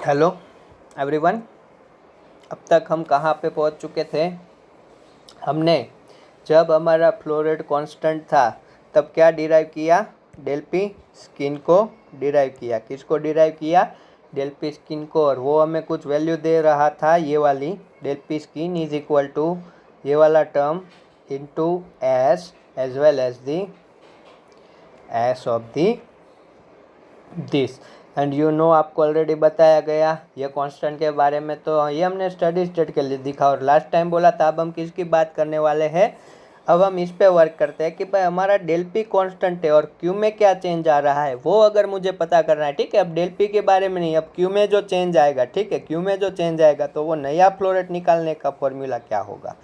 Hello everyone. अब तक हम कहाँ पे पहुँच चुके थे? हमने जब हमारा फ्लो रेट कांस्टेंट था तब क्या डिराइव किया? डेल पी स्किन को डिराइव किया। किसको डिराइव किया? डेल पी स्किन को। और वो हमें कुछ वैल्यू दे रहा था, ये वाली del P skin is equal to ये वाला term into S as well as the S of the this. And you know, आपको ऑलरेडी बताया गया ये कांस्टेंट के बारे में, तो ये हमने स्टडी स्टेट के लिए दिखा और लास्ट टाइम बोला था। अब हम किसकी बात करने वाले हैं? अब हम इस पे वर्क करते हैं कि भाई हमारा डेल पी कांस्टेंट है और क्यू में क्या चेंज आ रहा है वो अगर मुझे पता करना है। ठीक है, अब डेल पी के बारे में नहीं, अब क्यू में जो चेंज आएगा। ठीक है, क्यू में जो चेंज आएगा तो वो नया फ्लो रेट निकालने का फॉर्मूला क्या होगा,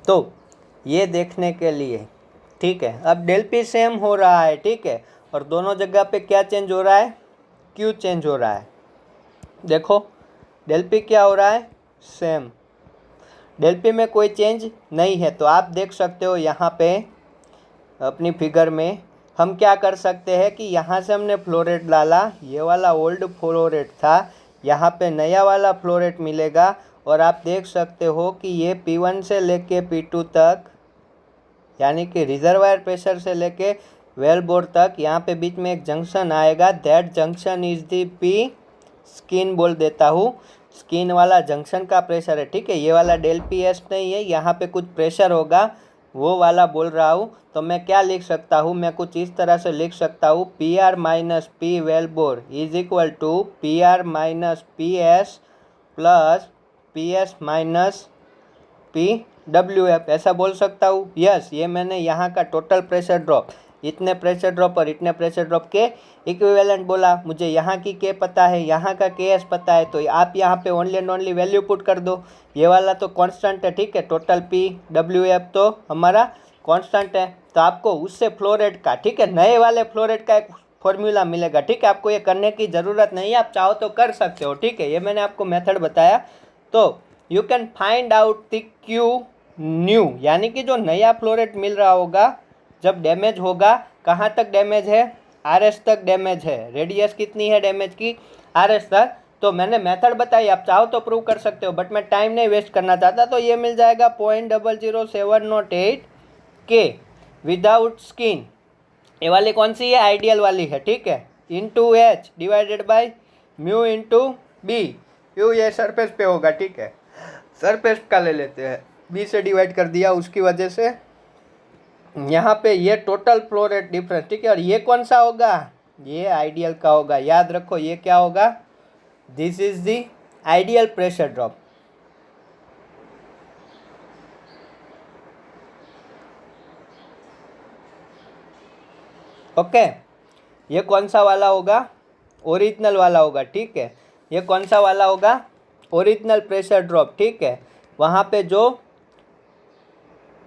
तो ये देखने के लिए। ठीक है, अब डेल पी सेम हो रहा है। ठीक है, और दोनों जगह पे क्या चेंज हो रहा है? क्यू चेंज हो रहा है। देखो डेल पी क्या हो रहा है? सेम। डेल पी में कोई चेंज नहीं है, तो आप देख सकते हो यहाँ पे अपनी फिगर में हम क्या कर सकते हैं कि यहाँ से हमने फ्लो रेट डाला, ये वाला ओल्ड फ्लो रेट था, यहाँ पे नया वाला फ्लो रेट मिलेगा। और आप देख सकते हो कि ये P1 से लेके P2 तक, यानी कि रिजर्वायर प्रेशर से लेके वेल बोर तक, यहाँ पे बीच में एक जंक्शन आएगा। That junction is the P skin बोल देता हूँ। स्किन वाला जंक्शन का प्रेशर है। ठीक है, ये वाला डेल पी एस नहीं है, यहाँ पे कुछ प्रेशर होगा वो वाला बोल रहा हूँ। तो मैं क्या लिख सकता हूँ? मैं कुछ इस तरह से लिख सकता हूँ, P R minus P wellbore is equal to P R minus P S plus P S minus P W F, ऐसा बोल सकता हूँ। यस, ये मैंने यहाँ का टोटल प्रेशर ड्रॉप, इतने प्रेशर ड्रॉप और इतने प्रेशर ड्रॉप के इक्विवेलेंट बोला। मुझे यहाँ की के पता है, यहाँ का के एस पता है, तो आप यहाँ पे only and only value put कर दो। ये वाला तो कांस्टेंट है। ठीक है, टोटल पी डब्ल्यू एफ तो हमारा कांस्टेंट है, तो आपको उससे फ्लो रेट का, ठीक है, नए वाले फ्लो रेट का एक फॉर्मूला मिलेगा। ठीक है, आपको ये करने की ज़रूरत नहीं है, आप चाहो तो कर सकते हो। ठीक है, ये मैंने आपको मेथड बताया। तो you can find out the Q new, यानी कि जो नया फ्लो रेट मिल रहा होगा जब डैमेज होगा। कहाँ तक डैमेज है? आर एस तक डैमेज है। रेडियस कितनी है डैमेज की? आर एस तक। तो मैंने मेथड बताई, आप चाहो तो प्रूव कर सकते हो, बट मैं टाइम नहीं वेस्ट करना चाहता। तो ये मिल जाएगा 0.00708 के विदाउट स्किन। ये वाली कौन सी है? आइडियल वाली है। ठीक है, into H divided by mu into B. U ये सरफेस पे होगा। ठीक है, सरफेस का ले लेते हैं, बी से डिवाइड कर दिया, उसकी वजह से यहाँ पे ये टोटल फ्लो रेट डिफरेंस। ठीक है, और ये कौन सा होगा? ये आइडियल का होगा। याद रखो ये क्या होगा? This is the ideal pressure drop. Okay, ये कौन सा वाला होगा? ओरिजिनल वाला होगा। ठीक है, ये कौन सा वाला होगा? Original pressure drop. ठीक है, वहाँ पे जो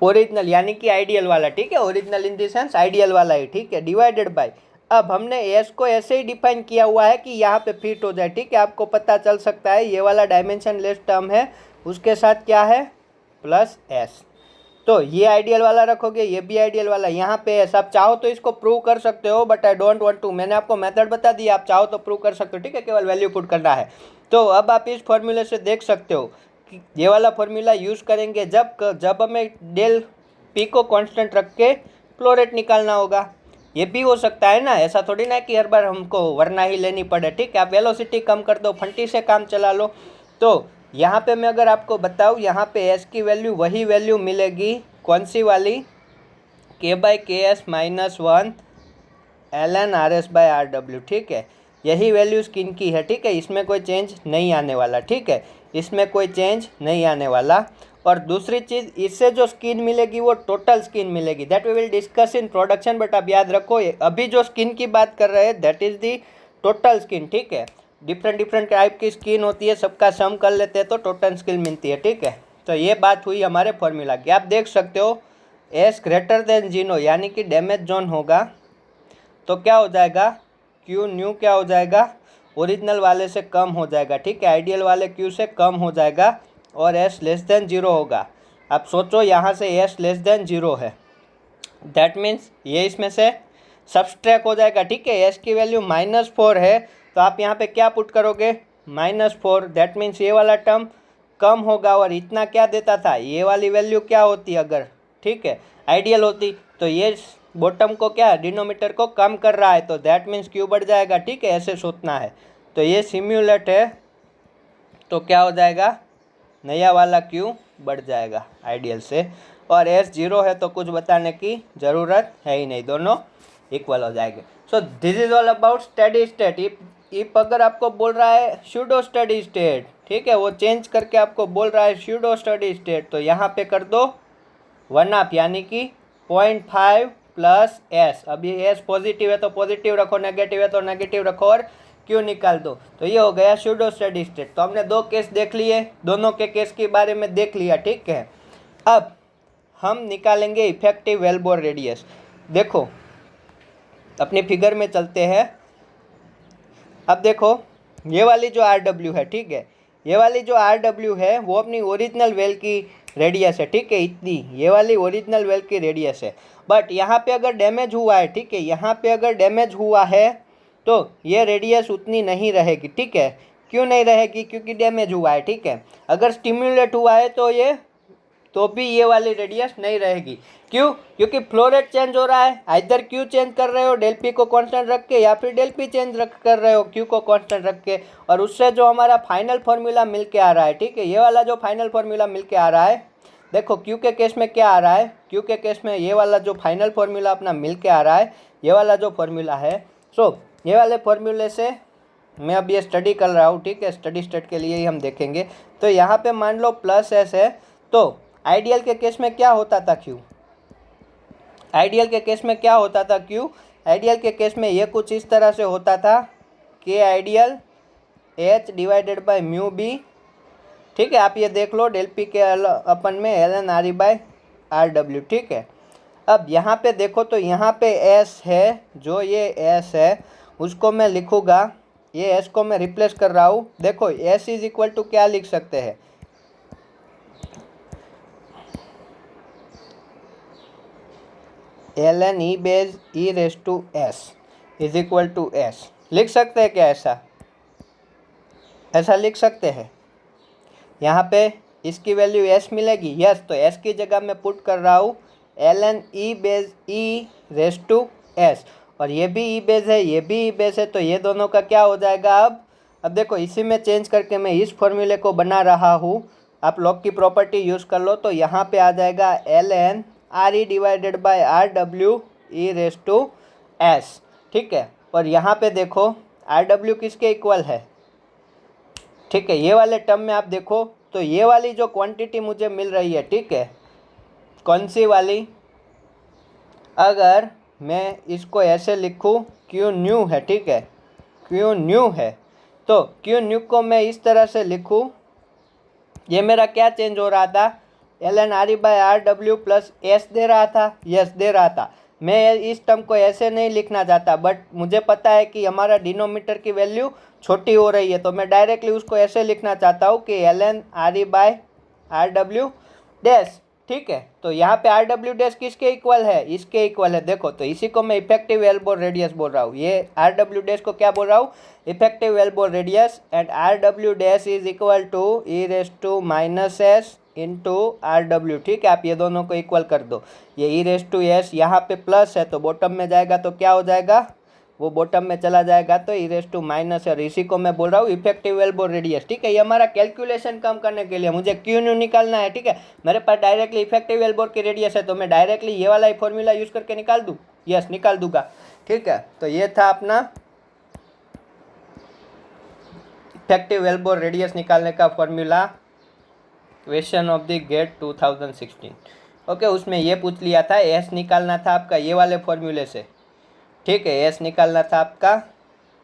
ओरिजिनल यानी कि आइडियल वाला। ठीक है, original in the sense ideal वाला ही। ठीक है, डिवाइडेड बाय, अब हमने एस को ऐसे ही डिफाइन किया हुआ है कि यहाँ पे फिट हो जाए। ठीक है, आपको पता चल सकता है ये वाला डायमेंशन लेस टर्म है, उसके साथ क्या है? Plus S. तो ये आइडियल वाला रखोगे, ये भी आइडियल वाला, यहाँ पे एस। आप चाहो तो इसको प्रूव कर सकते हो, but I don't want to. मैंने आपको मेथड बता दिया, आप चाहो तो प्रूव कर सकते हो। ठीक है, केवल वैल्यू पुट करना है। तो अब आप इस फॉर्मूले से देख सकते हो कि ये वाला फॉर्मूला यूज़ करेंगे जब हमें डेल पी को कांस्टेंट रख के फ्लो रेट निकालना होगा। ये भी हो सकता है ना, ऐसा थोड़ी ना कि हर बार हमको वरना ही लेनी पड़े। ठीक है, आप वेलोसिटी कम कर दो, फंटी से काम चला लो। तो यहाँ पे मैं अगर आपको बताऊँ, यहाँ पे एस की वैल्यू वही वैल्यू मिलेगी, कौन सी वाली? K by K S minus 1 L N R S by R W. ठीक है, यही वैल्यू स्किन की है। ठीक है, इसमें कोई चेंज नहीं आने वाला। ठीक है, इसमें कोई चेंज नहीं आने वाला। और दूसरी चीज़, इससे जो स्किन मिलेगी वो टोटल स्किन मिलेगी, that we will discuss in production. बट आप याद रखो, अभी जो स्किन की बात कर रहे हैं that is the total skin. ठीक है, डिफरेंट डिफरेंट टाइप की स्किन होती है, सबका सम कर लेते हैं तो टोटल स्किन मिलती है। ठीक है, तो ये बात हुई हमारे फॉर्मूला की। आप देख सकते हो एस ग्रेटर देन 0 यानी कि डैमेज जोन होगा, तो क्या हो जाएगा? क्यू न्यू क्या हो जाएगा? ओरिजिनल वाले से कम हो जाएगा। ठीक है, आइडियल वाले क्यू से कम हो जाएगा और एस लेस देन 0 होगा। आप सोचो यहाँ से एस लेस देन 0 है, दैट मीन्स ये इसमें से सब्सट्रैक्ट हो जाएगा। ठीक है, एस की वैल्यू -4 है, तो आप यहाँ पे क्या पुट करोगे? -4, दैट मीन्स ये वाला टर्म कम होगा और इतना क्या देता था, ये वाली वैल्यू क्या होती अगर, ठीक है, आइडियल होती, तो ये बॉटम को क्या, डिनोमीटर को कम कर रहा है, तो दैट मीन्स क्यू बढ़ जाएगा, ठीक है, ऐसे सोचना है। तो ये सिम्युलेट है तो क्या हो जाएगा, नया वाला क्यू बढ़ जाएगा आइडियल से, और एस 0 है तो कुछ बताने की ज़रूरत है ही नहीं, दोनों इक्वल हो जाएंगे। So this is all about steady state. If अगर आपको बोल रहा है सूडो स्टेडी स्टेट, ठीक है, वो चेंज करके आपको बोल रहा है सूडो स्टेडी स्टेट, तो यहाँ पे कर दो 1/2 यानी कि 0.5 प्लस एस। अब ये एस पॉजिटिव है तो पॉजिटिव रखो, नेगेटिव है तो नेगेटिव रखो और क्यू निकाल दो, तो ये हो गया सूडो स्टेडी स्टेट। तो हमने 2 केस देख लिए, दोनों के केस के बारे में देख लिया, ठीक है। अब हम निकालेंगे इफेक्टिव वेलबोर रेडियस। देखो अपनी फिगर में चलते हैं। अब देखो ये वाली जो आर डब्ल्यू है, ठीक है, ये वाली जो आर डब्ल्यू है वो अपनी ओरिजिनल वेल की रेडियस है, ठीक है, इतनी ये वाली ओरिजिनल वेल की रेडियस है। बट यहाँ पे अगर डैमेज हुआ है, ठीक है, यहाँ पे अगर डैमेज हुआ है तो ये रेडियस उतनी नहीं रहेगी, ठीक है। क्यों नहीं रहेगी, क्योंकि डैमेज हुआ है, ठीक है। अगर स्टिम्युलेट हुआ है तो भी ये वाली रेडियस नहीं रहेगी। क्यों, क्योंकि फ्लो रेट चेंज हो रहा है, आइदर क्यू चेंज कर रहे हो डेल पी को कांस्टेंट रख के, या फिर डेल पी चेंज कर रहे हो क्यू को कांस्टेंट रख के, और उससे जो हमारा फाइनल फार्मूला मिल के आ रहा है, ठीक है, ये वाला जो फाइनल फार्मूला मिल के आ रहा है, देखो क्यू के केस में क्या आ रहा है, क्यू के केस में ये वाला जो फाइनल फार्मूला अपना मिल के आ रहा है, ये वाला जो फार्मूला है, सो ये वाले फार्मूले से मैं अब ये स्टडी कर रहा हूँ, ठीक है, स्टडी स्टेट के लिए ही हम देखेंगे। तो यहाँ पे मान लो प्लस एस है, तो आइडियल के केस में क्या होता था क्यू, आइडियल के केस में क्या होता था क्यू, आइडियल के केस में ये कुछ इस तरह से होता था के ideal H divided by mu B, ठीक है, आप ये देख लो डेल पी के अपन में L N R E by R W, ठीक है। अब यहाँ पे देखो तो यहाँ पे एस है, जो ये एस है उसको मैं लिखूँगा, ये एस को मैं रिप्लेस कर रहा हूँ। देखो एस इज इक्वल टू क्या लिख सकते हैं, L N E base E raise to S is equal to S लिख सकते हैं क्या, ऐसा लिख सकते हैं। यहाँ पे इसकी वैल्यू एस मिलेगी, यस, तो एस की जगह मैं पुट कर रहा हूँ L N E base E raise to S, और ये भी ई बेस है, ये भी ई बेस है, तो ये दोनों का क्या हो जाएगा। अब देखो इसी में चेंज करके मैं इस फॉर्मूले को बना रहा हूँ, आप लॉग की प्रॉपर्टी यूज़ कर लो, तो यहाँ पे आ जाएगा L N R E divided by R W E raise to S, ठीक है। और यहाँ पे देखो आर डब्ल्यू किसके इक्वल है, ठीक है, ये वाले टर्म में आप देखो तो ये वाली जो क्वांटिटी मुझे मिल रही है, ठीक है, कौन सी वाली, अगर मैं इसको ऐसे लिखूँ क्यू न्यू है, ठीक है, क्यू न्यू है, तो क्यू न्यू को मैं इस तरह से लिखूँ, ये मेरा क्या चेंज हो रहा था, L N R E by R W plus S दे रहा था, यस दे रहा था। मैं इस टर्म को ऐसे नहीं लिखना चाहता, बट मुझे पता है कि हमारा डिनोमीटर की वैल्यू छोटी हो रही है, तो मैं डायरेक्टली उसको ऐसे लिखना चाहता हूँ कि L N R E by R W dash, ठीक है। तो यहाँ पे आर डब्ल्यू डैश किसके इक्वल है, इसके इक्वल है, देखो, तो इसी को मैं इफेक्टिव एल्बोर रेडियस बोल रहा हूँ। ये आर डब्ल्यू डैश को क्या बोल रहा हूँ, effective wellbore radius, and R W dash is equal to E raise to minus S into R W, ठीक है। आप ये दोनों को इक्वल कर दो, ये ई रेस टू एस यहाँ पे प्लस है तो बॉटम में जाएगा तो क्या हो जाएगा, वो बॉटम में चला जाएगा तो ई रेस टू माइनस है, और इसी को मैं बोल रहा हूँ इफेक्टिव एल्बो रेडियस, ठीक है। ये हमारा कैलकुलेशन कम करने के लिए मुझे क्यू न्यू निकालना है, ठीक है। मेरे पास डायरेक्टली इफेक्टिव एल्बो की रेडियस है, तो मैं डायरेक्टली ये वाला फॉर्मूला यूज़ करके निकाल दूँ, यस निकाल दूंगा, ठीक है। तो ये था अपना इफेक्टिव एल्बो रेडियस निकालने का formula, question of the GATE 2016, okay. उसमें ये पूछ लिया था एस निकालना था आपका ये वाले फॉर्मूले से, ठीक है, एस निकालना था आपका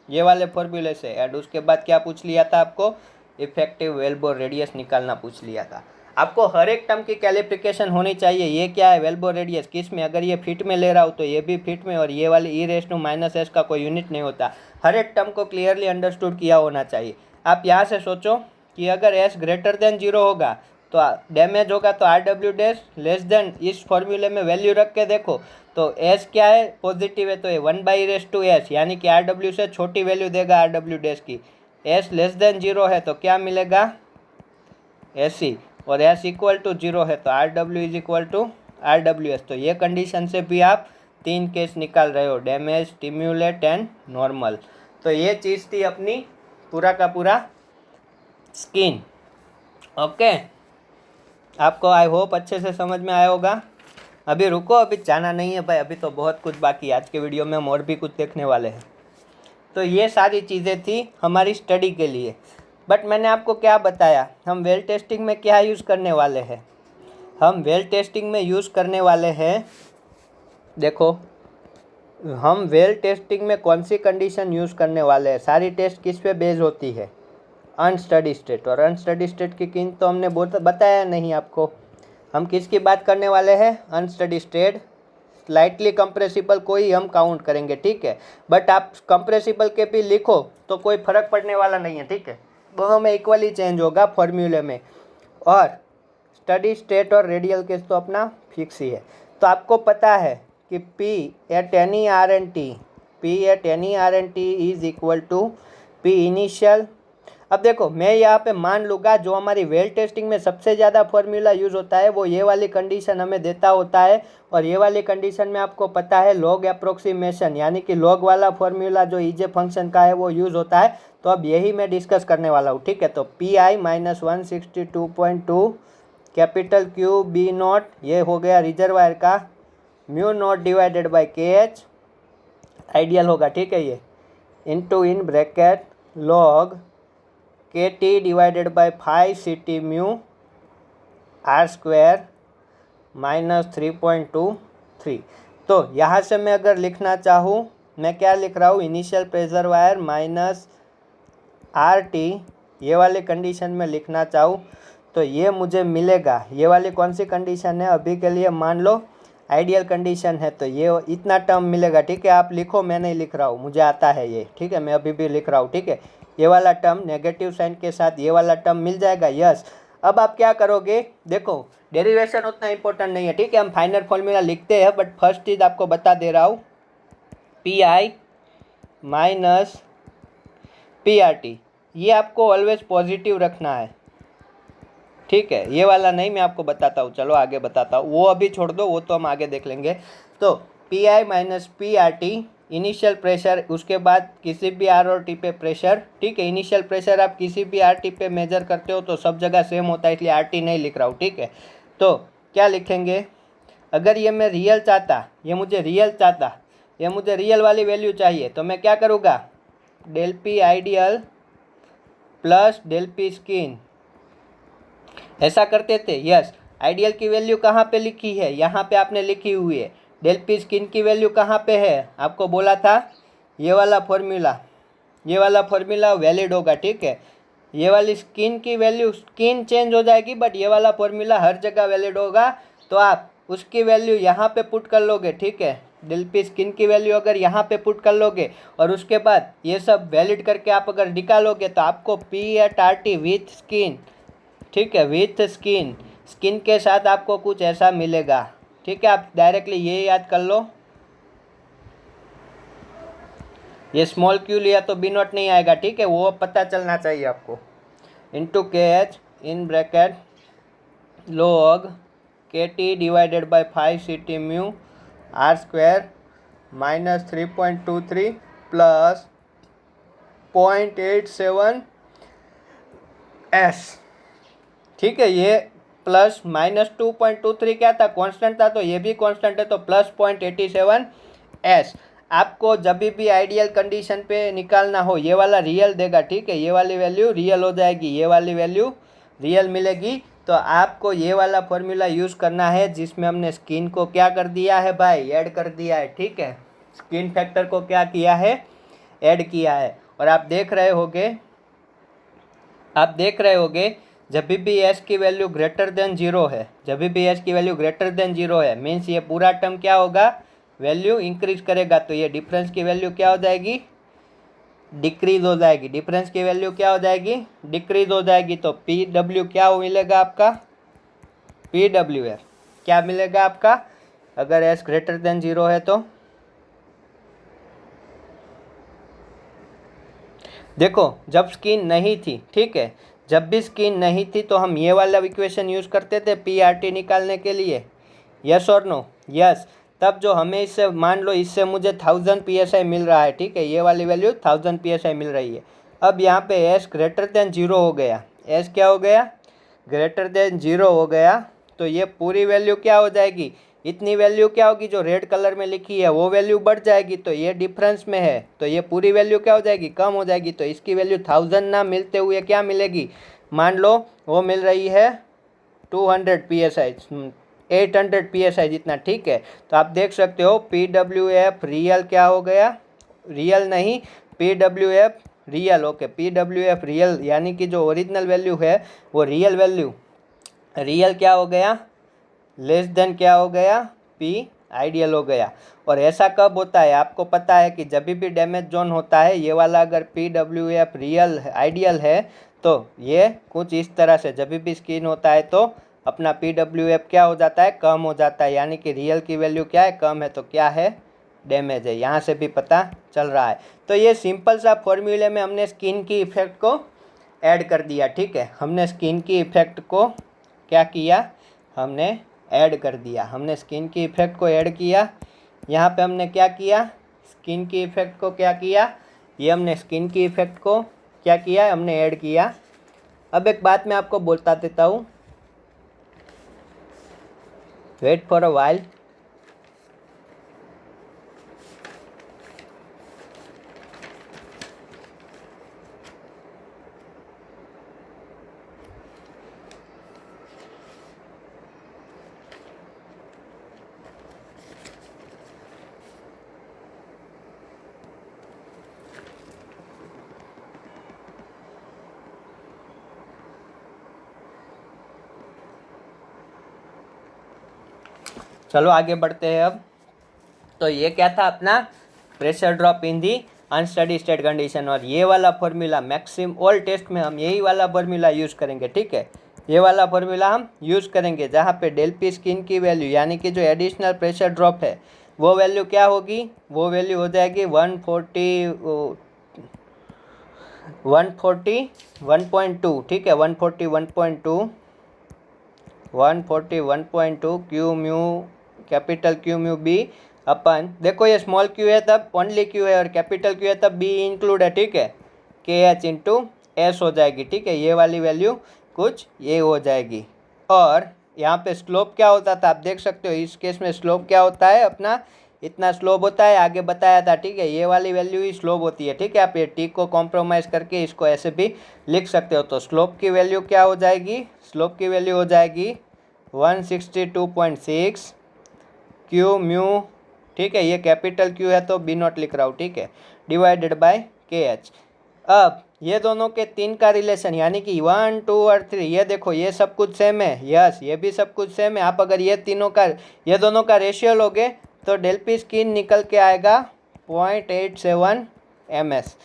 ये वाले फॉर्मूले से, एंड उसके बाद क्या पूछ लिया था आपको, इफेक्टिव वेल्बो रेडियस निकालना पूछ लिया था। आपको हर एक टर्म की कैलिब्रेशन होनी चाहिए, ये क्या है वेल्बो रेडियस किस में, अगर ये फिट में ले रहा हूँ तो ये भी फिट में, और ये वाली ई रेस टू माइनस एस का कोई यूनिट नहीं होता, हर एक टर्म को क्लियरली अंडरस्टूड किया होना चाहिए। आप यहाँ से सोचो कि अगर एस ग्रेटर देन 0 होगा तो डैमेज होगा, तो R W dash less than, इस फॉर्मूले में वैल्यू रख के देखो तो एस क्या है, पॉजिटिव है, तो ये 1 बाई रेस टू एस, यानी कि आर डब्ल्यू से छोटी वैल्यू देगा आर डब्ल्यू डैश की, एस लेस देन 0 है तो क्या मिलेगा, एसी, और एस इक्वल टू 0 है तो R W is equal to R W S. तो ये कंडीशन से भी आप 3 केस निकाल रहे हो, डैमेज, स्टिम्युलेट एंड नॉर्मल। तो ये चीज़ थी अपनी पूरा का पूरा स्किन। ओके, आपको आई होप अच्छे से समझ में आया होगा। अभी रुको, अभी जाना नहीं है भाई, अभी तो बहुत कुछ बाकी है। आज के वीडियो में हम और भी कुछ देखने वाले हैं। तो ये सारी चीज़ें थी हमारी स्टडी के लिए। बट मैंने आपको क्या बताया, हम वेल टेस्टिंग में क्या यूज़ करने वाले हैं। हम वेल टेस्टिंग में यूज़ करने वाले हैं, देखो हम वेल टेस्टिंग में कौन सी कंडीशन यूज़ करने वाले हैं। सारी टेस्ट किस पे बेस होती है, अनस्टडी स्टेट। और अनस्टडी स्टेट की किन तो हमने बताया नहीं आपको। हम किसकी बात करने वाले हैं, अनस्टडी स्टेट। स्लाइटली कंप्रेसिबल को ही हम काउंट करेंगे, ठीक है। बट आप कंप्रेसिबल के भी लिखो तो कोई फ़र्क पड़ने वाला नहीं है, ठीक है। दोनों में इक्वली चेंज होगा फॉर्मूले में। और स्टडी स्टेट और रेडियल केस तो अपना फिक्स ही है। तो आपको पता है कि P at any R N T is equal to P initial. अब देखो मैं यहाँ पे मान लूँगा जो हमारी वेल टेस्टिंग में सबसे ज़्यादा फॉर्मूला यूज़ होता है वो ये वाली कंडीशन हमें देता होता है। और ये वाली कंडीशन में आपको पता है लॉग अप्रोक्सीमेशन, यानी कि लॉग वाला फॉर्मूला जो ईजे फंक्शन का है वो यूज़ होता है। तो अब यही मैं डिस्कस करने वाला हूँ, ठीक है। तो PI minus 162.2 capital Q B naught, ये हो गया रिजर्वायर का, mu naught divided by KH ideal होगा, ठीक है। ये into in bracket log KT divided by 5 CT mu R square minus 3.23। तो यहाँ से मैं अगर लिखना चाहूँ, मैं क्या लिख रहा हूँ, initial pressure wire minus RT, ये वाली कंडीशन में लिखना चाहूँ तो ये मुझे मिलेगा। ये वाली कौन सी कंडीशन है, अभी के लिए मान लो आइडियल कंडीशन है, तो ये इतना टर्म मिलेगा, ठीक है। आप लिखो, मैं नहीं लिख रहा हूँ, मुझे आता है ये, ठीक है। मैं अभी भी लिख रहा हूँ, ठीक है। ये वाला टर्म नेगेटिव साइन के साथ ये वाला टर्म मिल जाएगा, यस। अब आप क्या करोगे, देखो डेरिवेशन उतना इंपॉर्टेंट नहीं है, ठीक है। हम फाइनल फॉर्मूला लिखते हैं, बट फर्स्ट चीज़ आपको बता दे रहा हूँ, PI माइनस PRT, ये आपको ऑलवेज पॉजिटिव रखना है, ठीक है। ये वाला नहीं, मैं आपको बताता हूँ, चलो आगे बताता हूँ, वो अभी छोड़ दो, वो तो हम आगे देख लेंगे। तो PI minus PRT initial pressure, उसके बाद किसी भी R और T पे प्रेशर, ठीक है। इनिशियल प्रेशर आप किसी भी RT पे मेजर करते हो तो सब जगह सेम होता है, इसलिए RT नहीं लिख रहा हूँ, ठीक है। तो क्या लिखेंगे, अगर ये मैं रियल चाहता, ये मुझे रियल वाली वैल्यू चाहिए, तो मैं क्या करूँगा, del P ideal plus del P skin, ऐसा करते थे, यस। आइडियल की वैल्यू कहाँ पे लिखी है, यहाँ पे आपने लिखी हुई है। डेल P स्किन की वैल्यू कहाँ पे है, आपको बोला था ये वाला फॉर्मूला वैलिड होगा, ठीक है। ये वाली स्किन की वैल्यू, स्किन चेंज हो जाएगी बट ये वाला फॉर्मूला हर जगह वैलिड होगा। तो आप उसकी वैल्यू यहाँ पे पुट कर लोगे, ठीक है। डेल P स्किन की वैल्यू अगर यहाँ पे पुट कर लोगे और उसके बाद ये सब वैलिड करके आप अगर निकालोगे तो आपको P at RT with skin, ठीक है, विथ स्किन के साथ आपको कुछ ऐसा मिलेगा, ठीक है। आप डायरेक्टली ये याद कर लो, ये स्मॉल क्यू लिया तो B नॉट नहीं आएगा, ठीक है, वो पता चलना चाहिए आपको। Into KH in bracket log KT divided by 5 CT mu R square minus 3.23 plus 0.87 S, ठीक है। ये प्लस माइनस 2.23 क्या था, कांस्टेंट था, तो ये भी कांस्टेंट है, तो प्लस 0.87 S। आपको जब भी आइडियल कंडीशन पे निकालना हो ये वाला रियल देगा, ठीक है। ये वाली वैल्यू रियल हो जाएगी, ये वाली वैल्यू रियल मिलेगी। तो आपको ये वाला फॉर्मूला यूज़ करना है जिसमें हमने स्किन को क्या कर दिया है भाई, ऐड कर दिया है, ठीक है। स्किन फैक्टर को क्या किया है, ऐड किया है। और आप देख रहे होगे जब भी S की वैल्यू ग्रेटर देन 0 है, मीन्स ये पूरा टर्म क्या होगा, वैल्यू इंक्रीज करेगा। तो ये डिफरेंस की वैल्यू क्या हो जाएगी, डिक्रीज हो जाएगी। डिफरेंस की वैल्यू क्या हो जाएगी, डिक्रीज हो जाएगी। तो PW क्या मिलेगा आपका, PWR क्या मिलेगा आपका, अगर S ग्रेटर देन 0 है तो देखो जब स्किन नहीं थी, ठीक है, जब भी स्किन नहीं थी तो हम ये वाला इक्वेशन यूज़ करते थे पी आर टी निकालने के लिए, यस और नो? यस। तब जो हमें इससे मान लो इससे मुझे 1000 psi मिल रहा है, ठीक है, ये वाली वैल्यू 1000 psi मिल रही है। अब यहाँ पे एस ग्रेटर देन जीरो हो गया, एस क्या हो गया? ग्रेटर देन जीरो हो गया। तो ये पूरी वैल्यू क्या हो जाएगी? इतनी वैल्यू क्या होगी जो रेड कलर में लिखी है वो वैल्यू बढ़ जाएगी, तो ये डिफरेंस में है, तो ये पूरी वैल्यू क्या हो जाएगी? कम हो जाएगी। तो इसकी वैल्यू 1000 ना मिलते हुए क्या मिलेगी? मान लो वो मिल रही है 200 psi, 800 psi जितना, ठीक है। तो आप देख सकते हो PWF रियल क्या हो गया? रियल नहीं, PWF real, okay, PWF real यानी कि जो ओरिजिनल वैल्यू है वो रियल वैल्यू, रियल क्या हो गया? लेस देन क्या हो गया? पी आइडियल हो गया। और ऐसा कब होता है? आपको पता है कि जब भी डैमेज जोन होता है ये वाला अगर PWF रियल आइडियल है तो ये कुछ इस तरह से, जब भी स्किन होता है तो अपना PWF क्या हो जाता है? कम हो जाता है, यानी कि रियल की वैल्यू क्या है? कम है, तो क्या है? डैमेज है। यहाँ से भी पता चल रहा है। तो ये सिंपल सा फॉर्मूले में हमने स्किन की इफेक्ट को ऐड कर दिया, ठीक है, हमने स्किन की इफेक्ट को क्या किया? हमने ऐड कर दिया, हमने स्किन की इफेक्ट को ऐड किया। यहाँ पे हमने क्या किया? स्किन की इफेक्ट को क्या किया? ये हमने स्किन की इफेक्ट को क्या किया? हमने ऐड किया। अब एक बात मैं आपको बोलता देता हूँ, वेट फॉर अ वाइल। चलो आगे बढ़ते हैं अब। तो ये क्या था अपना? Pressure drop in the unsteady state condition. और ये वाला फॉर्मूला मैक्सिम ऑल टेस्ट में हम यही वाला फॉर्मूला यूज़ करेंगे, ठीक है, ये वाला फॉर्मूला हम यूज़ करेंगे जहाँ पे डेल पी स्किन की वैल्यू यानी कि जो एडिशनल प्रेशर ड्रॉप है वो वैल्यू क्या होगी? वो वैल्यू हो जाएगी 141.2, ठीक है, 141.2 Q mu, capital Q mu B अपन, देखो ये स्मॉल क्यू है तब ओनली क्यू है और कैपिटल क्यू है तब बी इंक्लूड है, ठीक है, के एच इंटू एस हो जाएगी, ठीक है, ये वाली वैल्यू कुछ ये हो जाएगी। और यहाँ पे स्लोप क्या होता था? आप देख सकते हो इस केस में स्लोप क्या होता है अपना? इतना स्लोप होता है, आगे बताया था, ठीक है, ये वाली वैल्यू ही स्लोप होती है, ठीक है। आप ये टी को कॉम्प्रोमाइज़ करके इसको ऐसे भी लिख सकते हो। तो स्लोप की वैल्यू क्या हो जाएगी? स्लोप की वैल्यू हो जाएगी 162.6 क्यू म्यू, ठीक है, ये कैपिटल क्यू है तो बी नॉट लिख रहा हूँ, ठीक है, डिवाइडेड बाय के एच। अब ये दोनों के तीन का रिलेशन यानी कि 1 2 और 3, ये देखो ये सब कुछ सेम है, यस, ये भी सब कुछ सेम है। आप अगर ये तीनों का, ये दोनों का रेशियो लोगे तो डेल पी स्किन निकल के आएगा 0.87 ms।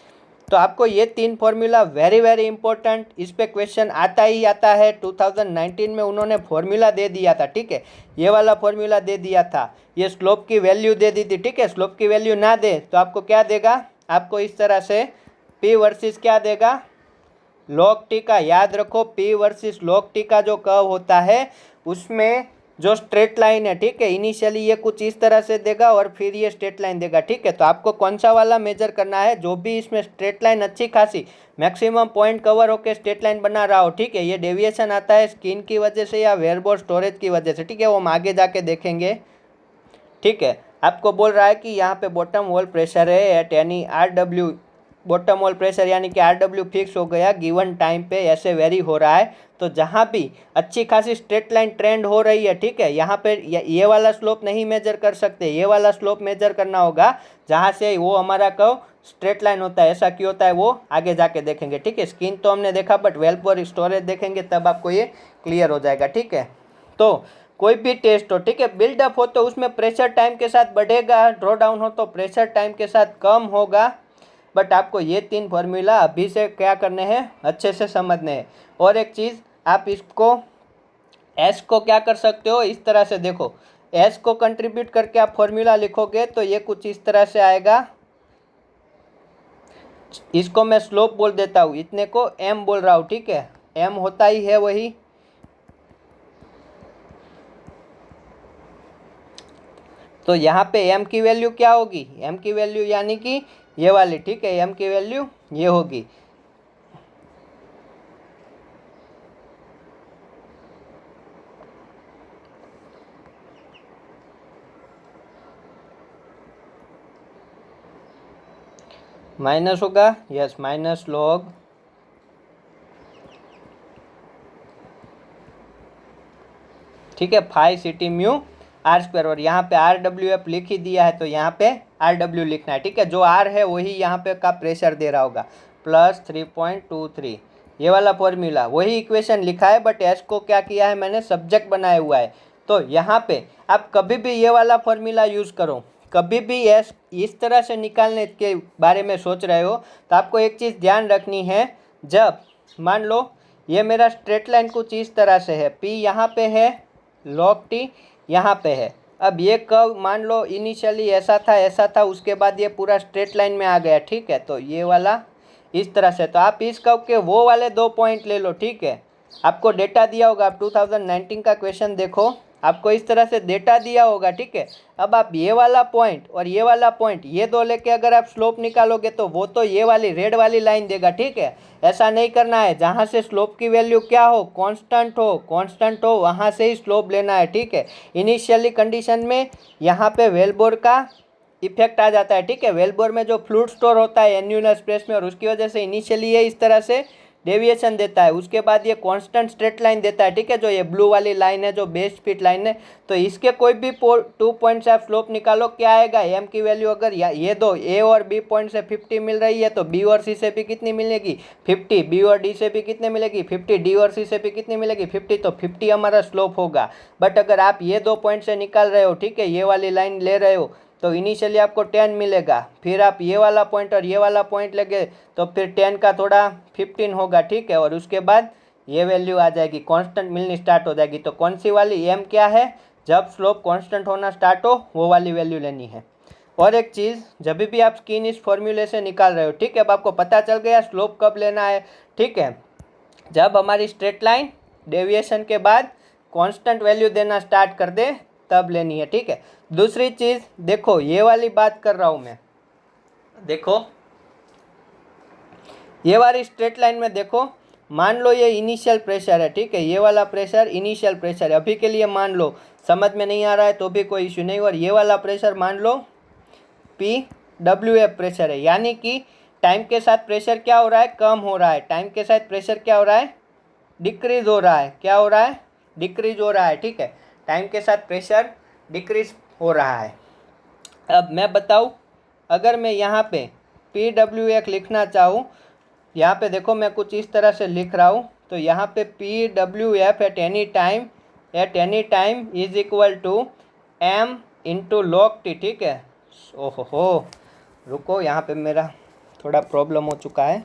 तो आपको ये तीन फॉर्मूला वेरी वेरी इंपॉर्टेंट, इस पे क्वेश्चन आता ही आता है। 2019 में उन्होंने फॉर्मूला दे दिया था, ठीक है, ये वाला फॉर्मूला दे दिया था, ये स्लोप की वैल्यू दे दी थी, ठीक है। स्लोप की वैल्यू ना दे तो आपको क्या देगा? आपको इस तरह से पी वर्सेस क्या देगा? लॉग टी का। याद रखो पी वर्सेस लॉग टी का जो कर्व होता है उसमें जो स्ट्रेट लाइन है, ठीक है, इनिशियली ये कुछ इस तरह से देगा और फिर ये स्ट्रेट लाइन देगा, ठीक है। तो आपको कौन सा वाला मेजर करना है? जो भी इसमें स्ट्रेट लाइन अच्छी खासी मैक्सिमम पॉइंट कवर होकर स्ट्रेट लाइन बना रहा हो, ठीक है। ये डेविएशन आता है स्किन की वजह से या वेयरबोर्ड स्टोरेज की वजह से, ठीक है, वो हम आगे जाके देखेंगे, ठीक है। आपको बोल रहा है कि यहाँ पे बॉटम वॉल प्रेशर है एट यानी RW, बॉटम वॉल प्रेशर यानी कि RW फिक्स हो गया गिवन टाइम पे, ऐसे वेरी हो रहा है। तो जहाँ भी अच्छी खासी स्ट्रेट लाइन ट्रेंड हो रही है, ठीक है, यहाँ पे ये वाला स्लोप नहीं मेजर कर सकते, ये वाला स्लोप मेजर करना होगा जहाँ से वो हमारा कर्व स्ट्रेट लाइन होता है। ऐसा क्यों होता है वो आगे जाके देखेंगे, ठीक है। स्किन तो हमने देखा बट वेलपोर स्टोरेज देखेंगे तब आपको ये क्लियर हो जाएगा, ठीक है। तो कोई भी टेस्ट हो, ठीक है, बिल्डअप हो तो उसमें प्रेशर टाइम के साथ बढ़ेगा, ड्रॉ डाउन हो तो प्रेशर टाइम के साथ कम होगा। बट आपको ये तीन फार्मूला अभी से क्या करने हैं? अच्छे से समझने हैं। और एक चीज़, आप इसको एस को क्या कर सकते हो? इस तरह से देखो, एस को कंट्रीब्यूट करके आप फॉर्मूला लिखोगे तो ये कुछ इस तरह से आएगा, इसको मैं स्लोप बोल देता हूँ, इतने को एम बोल रहा हूँ, ठीक है। एम होता ही है वही। तो यहाँ पे एम की वैल्यू क्या होगी, एम की वैल्यू यानी कि ये वाली, ठीक है। एम की वैल्यू ये होगी। माइनस होगा, यस, माइनस लॉग ठीक है 5 ct म्यू आर स्क्वायर। और यहाँ पे आर डब्ल्यू एफ लिख ही दिया है तो यहाँ पे आर डब्ल्यू लिखना है, ठीक है। जो आर है वही यहाँ पे का प्रेशर दे रहा होगा, प्लस 3.23। ये वाला फॉर्मूला वही इक्वेशन लिखा है, बट एस को क्या किया है मैंने, सब्जेक्ट बनाया हुआ है। तो यहाँ पे आप कभी भी ये वाला फॉर्मूला यूज़ करो, कभी भी एस इस तरह से निकालने के बारे में सोच रहे हो तो आपको एक चीज़ ध्यान रखनी है। जब मान लो ये मेरा स्ट्रेट लाइन कुछ इस तरह से है, पी यहाँ पे है, लॉग टी यहाँ पे है। अब ये कर्व मान लो इनिशियली ऐसा था, उसके बाद ये पूरा स्ट्रेट लाइन में आ गया, ठीक है। तो ये वाला इस तरह से, तो आप इस कर्व के वो वाले 2 पॉइंट ले लो, ठीक है। आपको डेटा दिया होगा, आप 2019 का क्वेश्चन देखो, आपको इस तरह से डेटा दिया होगा, ठीक है। अब आप ये वाला पॉइंट और ये वाला पॉइंट ये दो लेके अगर आप स्लोप निकालोगे तो वो तो ये वाली रेड वाली लाइन देगा, ठीक है। ऐसा नहीं करना है, जहाँ से स्लोप की वैल्यू क्या हो, कांस्टेंट हो वहाँ से ही स्लोप लेना है, ठीक है। इनिशियली कंडीशन में यहाँ पे वेलबोर का इफेक्ट आ जाता है, ठीक है। वेलबोर में जो फ्लूइड स्टोर होता है एन्यूलर स्पेस में, और उसकी वजह से इनिशियली ये इस तरह से डेविएशन देता है, उसके बाद ये कांस्टेंट स्ट्रेट लाइन देता है, ठीक है। जो ये ब्लू वाली लाइन है, जो बेस्ट फिट लाइन है, तो इसके कोई भी 2 पॉइंट से आप स्लोप निकालो, क्या आएगा, एम की वैल्यू अगर ये दो ए और बी पॉइंट से 50 मिल रही है तो बी और सी से भी कितनी मिलेगी, 50। बी और डी से भी कितने मिलेगी, 50। डी और सी से भी कितनी मिलेगी, 50। तो 50 हमारा स्लोप होगा। बट अगर आप ये 2 पॉइंट से निकाल रहे हो, ठीक है, ये वाली लाइन ले रहे हो, तो इनिशियली आपको 10 मिलेगा, फिर आप ये वाला पॉइंट और ये वाला पॉइंट लगे तो फिर 10 का थोड़ा 15 होगा, ठीक है। और उसके बाद ये वैल्यू आ जाएगी, कांस्टेंट मिलनी स्टार्ट हो जाएगी। तो कौन सी वाली, एम क्या है, जब स्लोप कांस्टेंट होना स्टार्ट हो वो वाली वैल्यू लेनी है। और एक चीज़, जब भी आप स्किन इस फॉर्मूले से निकाल रहे हो, ठीक है, अब आपको पता चल गया स्लोप कब लेना है, ठीक है, जब हमारी स्ट्रेट लाइन डेविएशन के बाद कांस्टेंट वैल्यू देना स्टार्ट कर दे तब लेनी है, ठीक है। दूसरी चीज़ देखो, ये वाली बात कर रहा हूँ मैं, देखो ये वाली स्ट्रेट लाइन में देखो, मान लो ये इनिशियल प्रेशर है, ठीक है, ये वाला प्रेशर इनिशियल प्रेशर है। अभी के लिए मान लो, समझ में नहीं आ रहा है तो भी कोई इश्यू नहीं। और ये वाला प्रेशर मान लो पी डब्ल्यू एफ प्रेशर है, यानी कि टाइम के साथ प्रेशर क्या हो रहा है, कम हो रहा है। टाइम के साथ प्रेशर क्या हो रहा है, डिक्रीज हो रहा है। क्या हो रहा है, डिक्रीज हो रहा है, ठीक है। टाइम के साथ प्रेशर डिक्रीज हो रहा है। अब मैं बताऊँ, अगर मैं यहाँ पे पी डब्ल्यू एफ लिखना चाहूँ, यहाँ पे देखो मैं कुछ इस तरह से लिख रहा हूँ, तो यहाँ पे P W F at any time is equal to M into log T, ठीक है। ओहो रुको, यहाँ पे मेरा थोड़ा प्रॉब्लम हो चुका है।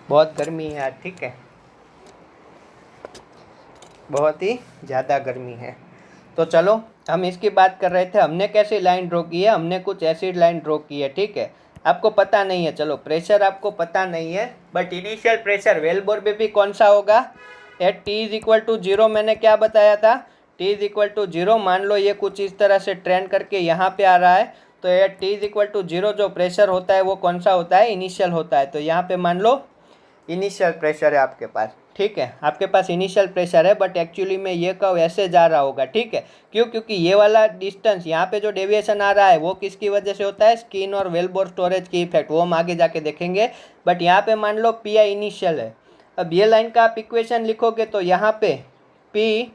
बहुत गर्मी है यार, ठीक है, बहुत ही ज़्यादा गर्मी है। तो चलो, हम इसकी बात कर रहे थे, हमने कैसी लाइन ड्रॉ की है, हमने कुछ ऐसी लाइन ड्रॉ की है, ठीक है। आपको पता नहीं है, चलो प्रेशर आपको पता नहीं है, बट इनिशियल प्रेशर वेलबोर में भी कौन सा होगा, at T is equal to 0। मैंने क्या बताया था, टी इज इक्वल टू 0। मान लो ये कुछ इस तरह से ट्रेंड करके यहाँ पे आ रहा है, तो at T is equal to 0 जो प्रेशर होता है वो कौन सा होता है, इनिशियल होता है। तो यहाँ पे मान लो इनिशियल प्रेशर है आपके पास, ठीक है, आपके पास इनिशियल प्रेशर है, बट एक्चुअली में ये कर्व ऐसे जा रहा होगा, ठीक है। क्यों, क्योंकि ये वाला डिस्टेंस यहाँ पे जो डेविएशन आ रहा है वो किसकी वजह से होता है, स्किन और वेलबोर स्टोरेज की इफेक्ट, वो हम आगे जाके देखेंगे। बट यहाँ पे मान लो पी आई इनिशियल है। अब ये लाइन का आप इक्वेशन लिखोगे तो यहाँ पे पी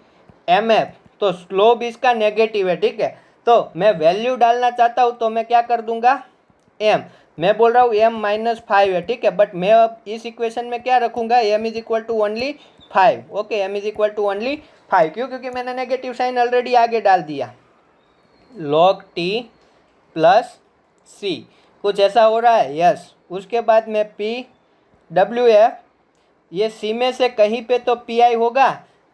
एम एफ, तो स्लोप इसका नेगेटिव है, ठीक है। तो मैं वैल्यू डालना चाहता हूँ तो मैं क्या कर दूंगा, एम, मैं बोल रहा हूँ m-5 है, ठीक है। बट मैं अब इस इक्वेशन में क्या रखूँगा, m is equal to only 5, okay, m is equal to only 5। क्यों, क्योंकि मैंने नेगेटिव साइन ऑलरेडी आगे डाल दिया, log t प्लस सी, कुछ ऐसा हो रहा है, यस। उसके बाद में पी डब्ल्यू एफ, ये सी में से कहीं पे तो पी आई होगा,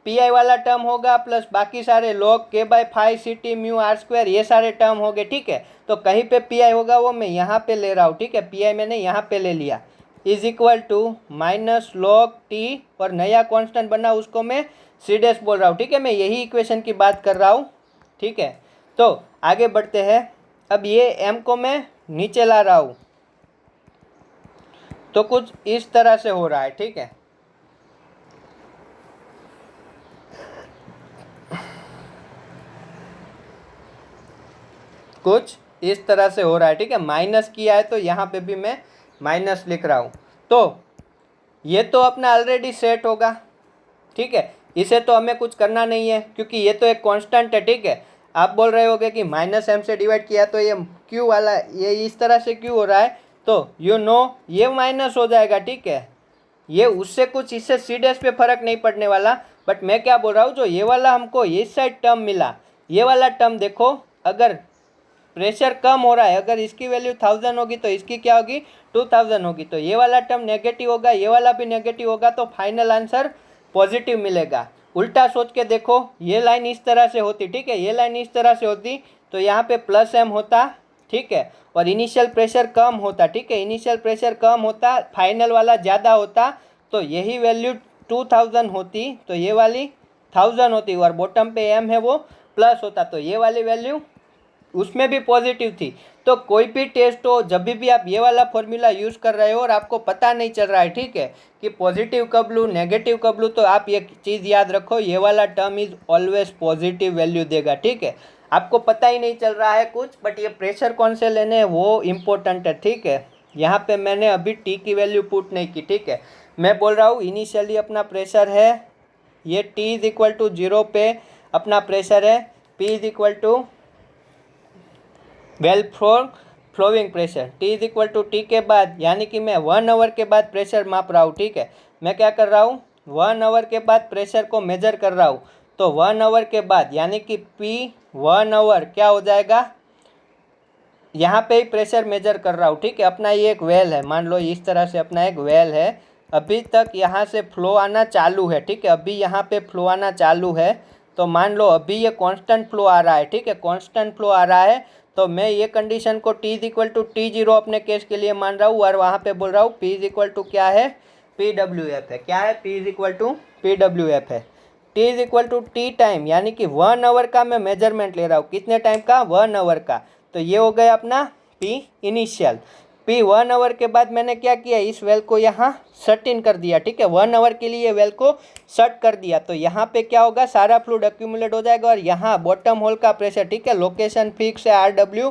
पी आई वाला टर्म होगा प्लस बाकी सारे log k/5 ct mu r square ये सारे टर्म हो गए, ठीक है। तो कहीं पे पी आई होगा वो मैं यहाँ पे ले रहा हूँ, ठीक है, पी आई मैंने यहाँ पे ले लिया, is equal to minus log T और नया कांस्टेंट बना उसको मैं सी डैश बोल रहा हूँ, ठीक है। मैं यही इक्वेशन की बात कर रहा हूँ, ठीक है। तो आगे बढ़ते हैं। अब ये m को मैं नीचे ला रहा हूँ, तो कुछ इस तरह से हो रहा है, ठीक है। कुछ इस तरह से हो रहा है, ठीक है। माइनस किया है तो यहाँ पे भी मैं माइनस लिख रहा हूँ। तो ये तो अपना ऑलरेडी सेट होगा, ठीक है। इसे तो हमें कुछ करना नहीं है क्योंकि ये तो एक कांस्टेंट है, ठीक है। आप बोल रहे होगे कि माइनस एम से डिवाइड किया तो ये क्यू वाला ये इस तरह से क्यों हो रहा है, तो ये माइनस हो जाएगा, ठीक है। ये उससे कुछ इससे सी डैश पे फर्क नहीं पड़ने वाला। बट मैं क्या बोल रहा हूँ, जो ये वाला हमको इस साइड टर्म मिला, ये वाला टर्म देखो, अगर प्रेशर कम हो रहा है, अगर इसकी वैल्यू 1000 होगी तो इसकी क्या होगी 2000 होगी, तो ये वाला टर्म नेगेटिव होगा, ये वाला भी नेगेटिव होगा, तो फाइनल आंसर पॉजिटिव मिलेगा। उल्टा सोच के देखो, ये लाइन इस तरह से होती, ठीक है, ये लाइन इस तरह से होती तो यहाँ पे प्लस एम होता, ठीक है, और इनिशियल प्रेशर कम होता, ठीक है, इनिशियल प्रेशर कम होता, फाइनल वाला ज़्यादा होता, तो यही वैल्यू 2000 होती, तो ये वाली 1000 होती और बॉटम पे एम है वो प्लस होता, तो ये वाली वैल्यू उसमें भी पॉजिटिव थी। तो कोई भी टेस्ट हो, जब भी आप ये वाला फॉर्मूला यूज़ कर रहे हो और आपको पता नहीं चल रहा है, ठीक है, कि पॉजिटिव कब लूँ नेगेटिव कब लूँ, तो आप ये चीज़ याद रखो, ये वाला term is always positive value देगा, ठीक है। आपको पता ही नहीं चल रहा है कुछ, बट ये प्रेशर कौन से लेने हैं वो इम्पोर्टेंट है, ठीक है। यहाँ पे मैंने अभी टी की वैल्यू पुट नहीं की, ठीक है। मैं बोल रहा हूँ इनिशियली अपना प्रेशर है, ये टी इज़ इक्वल टू 0 पे अपना प्रेशर है, P is equal to well flowing pressure, T is equal to T के बाद, यानी कि मैं 1 आवर के बाद प्रेशर माप रहा हूँ, ठीक है। मैं क्या कर रहा हूँ, 1 आवर के बाद प्रेशर को मेजर कर रहा हूँ, तो 1 आवर के बाद यानी कि पी 1 आवर क्या हो जाएगा, यहाँ पे ही प्रेशर मेजर कर रहा हूँ, ठीक है। अपना ये एक वेल है, मान लो इस तरह से अपना एक वेल है, अभी तक यहाँ से फ्लो आना चालू है, ठीक है, अभी यहाँ पे फ्लो आना चालू है, तो मान लो अभी ये कांस्टेंट फ्लो आ रहा है, ठीक है, कांस्टेंट फ्लो आ रहा है, तो मैं ये कंडीशन को T is equal to T0 अपने केस के लिए मान रहा हूँ और वहाँ पे बोल रहा हूँ पी इज इक्वल टू क्या है, PWF है, क्या है, P is equal to PWF है। T is equal to T time, यानी कि 1 आवर का मैं मेजरमेंट ले रहा हूँ, कितने टाइम का, 1 आवर का, तो ये हो गया अपना पी इनिशियल। पी 1 आवर के बाद मैंने क्या किया, इस वेल को यहाँ सेट इन कर दिया, ठीक है, 1 आवर के लिए वेल को सेट कर दिया, तो यहाँ पे क्या होगा, सारा फ्लूइड एक्यूमुलेट हो जाएगा और यहाँ बॉटम होल का प्रेशर, ठीक है, लोकेशन फिक्स है RW,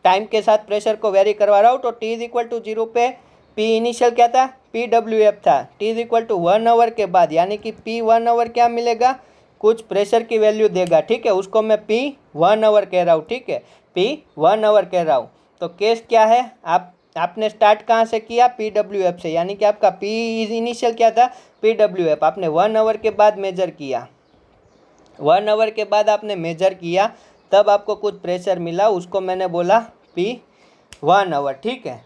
टाइम के साथ प्रेशर को वेरी करवा रहा हूँ, तो टी इज इक्वल टू 0 पे पी इनिशियल क्या था, PWF था, T is equal to 1 hour के बाद, यानी कि पी 1 आवर क्या मिलेगा, कुछ प्रेशर की वैल्यू देगा, ठीक है, उसको मैं पी 1 आवर कह रहा हूँ, ठीक है, पी 1 आवर कह रहा हूँ। तो केस क्या है, आपने स्टार्ट कहाँ से किया, PWF से, यानी कि आपका पी इनिशियल क्या था, PWF, आपने 1 आवर के बाद मेजर किया, 1 आवर के बाद आपने मेजर किया, तब आपको कुछ प्रेशर मिला, उसको मैंने बोला P1 आवर, ठीक है,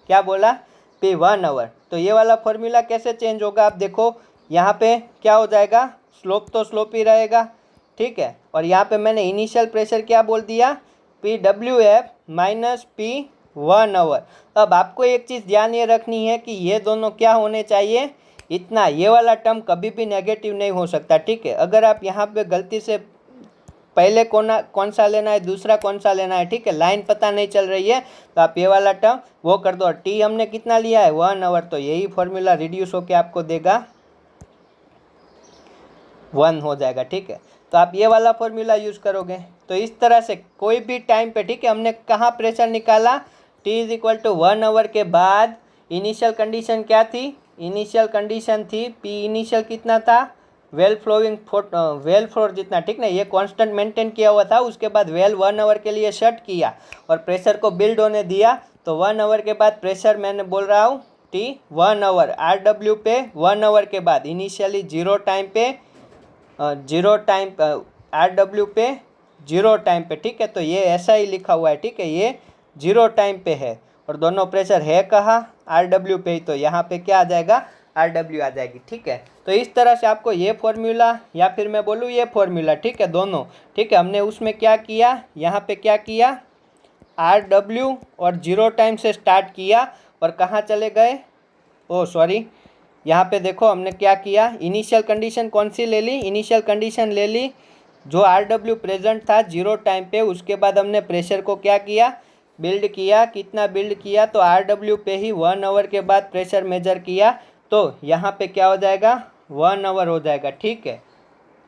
क्या बोला, P1 आवर। तो ये वाला फॉर्मूला कैसे चेंज होगा, आप देखो, यहाँ पे क्या हो जाएगा, स्लोप तो स्लोप ही रहेगा, ठीक है, और यहाँ पे मैंने इनिशियल प्रेशर क्या बोल दिया, PWF माइनस P1 आवर। अब आपको एक चीज़ ध्यान ये रखनी है कि ये दोनों क्या होने चाहिए, इतना, ये वाला टर्म कभी भी नेगेटिव नहीं हो सकता, ठीक है। अगर आप यहाँ पे गलती से पहले कौन सा लेना है, दूसरा कौन सा लेना है, ठीक है, लाइन पता नहीं चल रही है, तो आप ये वाला टर्म वो कर दो, और टी हमने कितना लिया है, 1 आवर, तो यही फॉर्मूला रिड्यूस होके आपको देगा 1 हो जाएगा, ठीक है। तो आप ये वाला फॉर्मूला यूज़ करोगे, तो इस तरह से कोई भी टाइम पे, ठीक है, हमने कहाँ प्रेशर निकाला, T is equal to 1 hour के बाद इनिशियल कंडीशन क्या थी, इनिशियल कंडीशन थी पी इनिशियल कितना था, वेल फ्लोर जितना, ठीक ना, ये कांस्टेंट मेंटेन किया हुआ था, उसके बाद वेल 1 आवर के लिए शट किया और प्रेशर को बिल्ड होने दिया, तो 1 आवर के बाद प्रेशर मैंने बोल रहा हूँ टी 1 आवर, RW पे 1 आवर के बाद इनिशियली 0 टाइम पे, 0 टाइम RW पे 0 टाइम पे, ठीक है, तो ये ऐसा ही लिखा हुआ है, ठीक है, ये 0 टाइम पे है और दोनों प्रेशर है कहाँ, RW पे ही, तो यहाँ पे क्या आ जाएगा, RW आ जाएगी। ठीक है, तो इस तरह से आपको ये फॉर्मूला या फिर मैं बोलूँ ये फॉर्मूला, ठीक है, दोनों, ठीक है, हमने उसमें क्या किया, यहाँ पे क्या किया, RW और 0 टाइम से स्टार्ट किया और कहाँ चले गए, ओ सॉरी, यहाँ पे देखो हमने क्या किया, इनिशियल कंडीशन कौन सी ले ली, इनिशियल कंडीशन ले ली जो RW प्रेजेंट था 0 टाइम पे, उसके बाद हमने प्रेशर को क्या किया, बिल्ड किया, कितना बिल्ड किया, तो RW पे ही 1 आवर के बाद प्रेशर मेजर किया, तो यहाँ पे क्या हो जाएगा, 1 आवर हो जाएगा। ठीक है,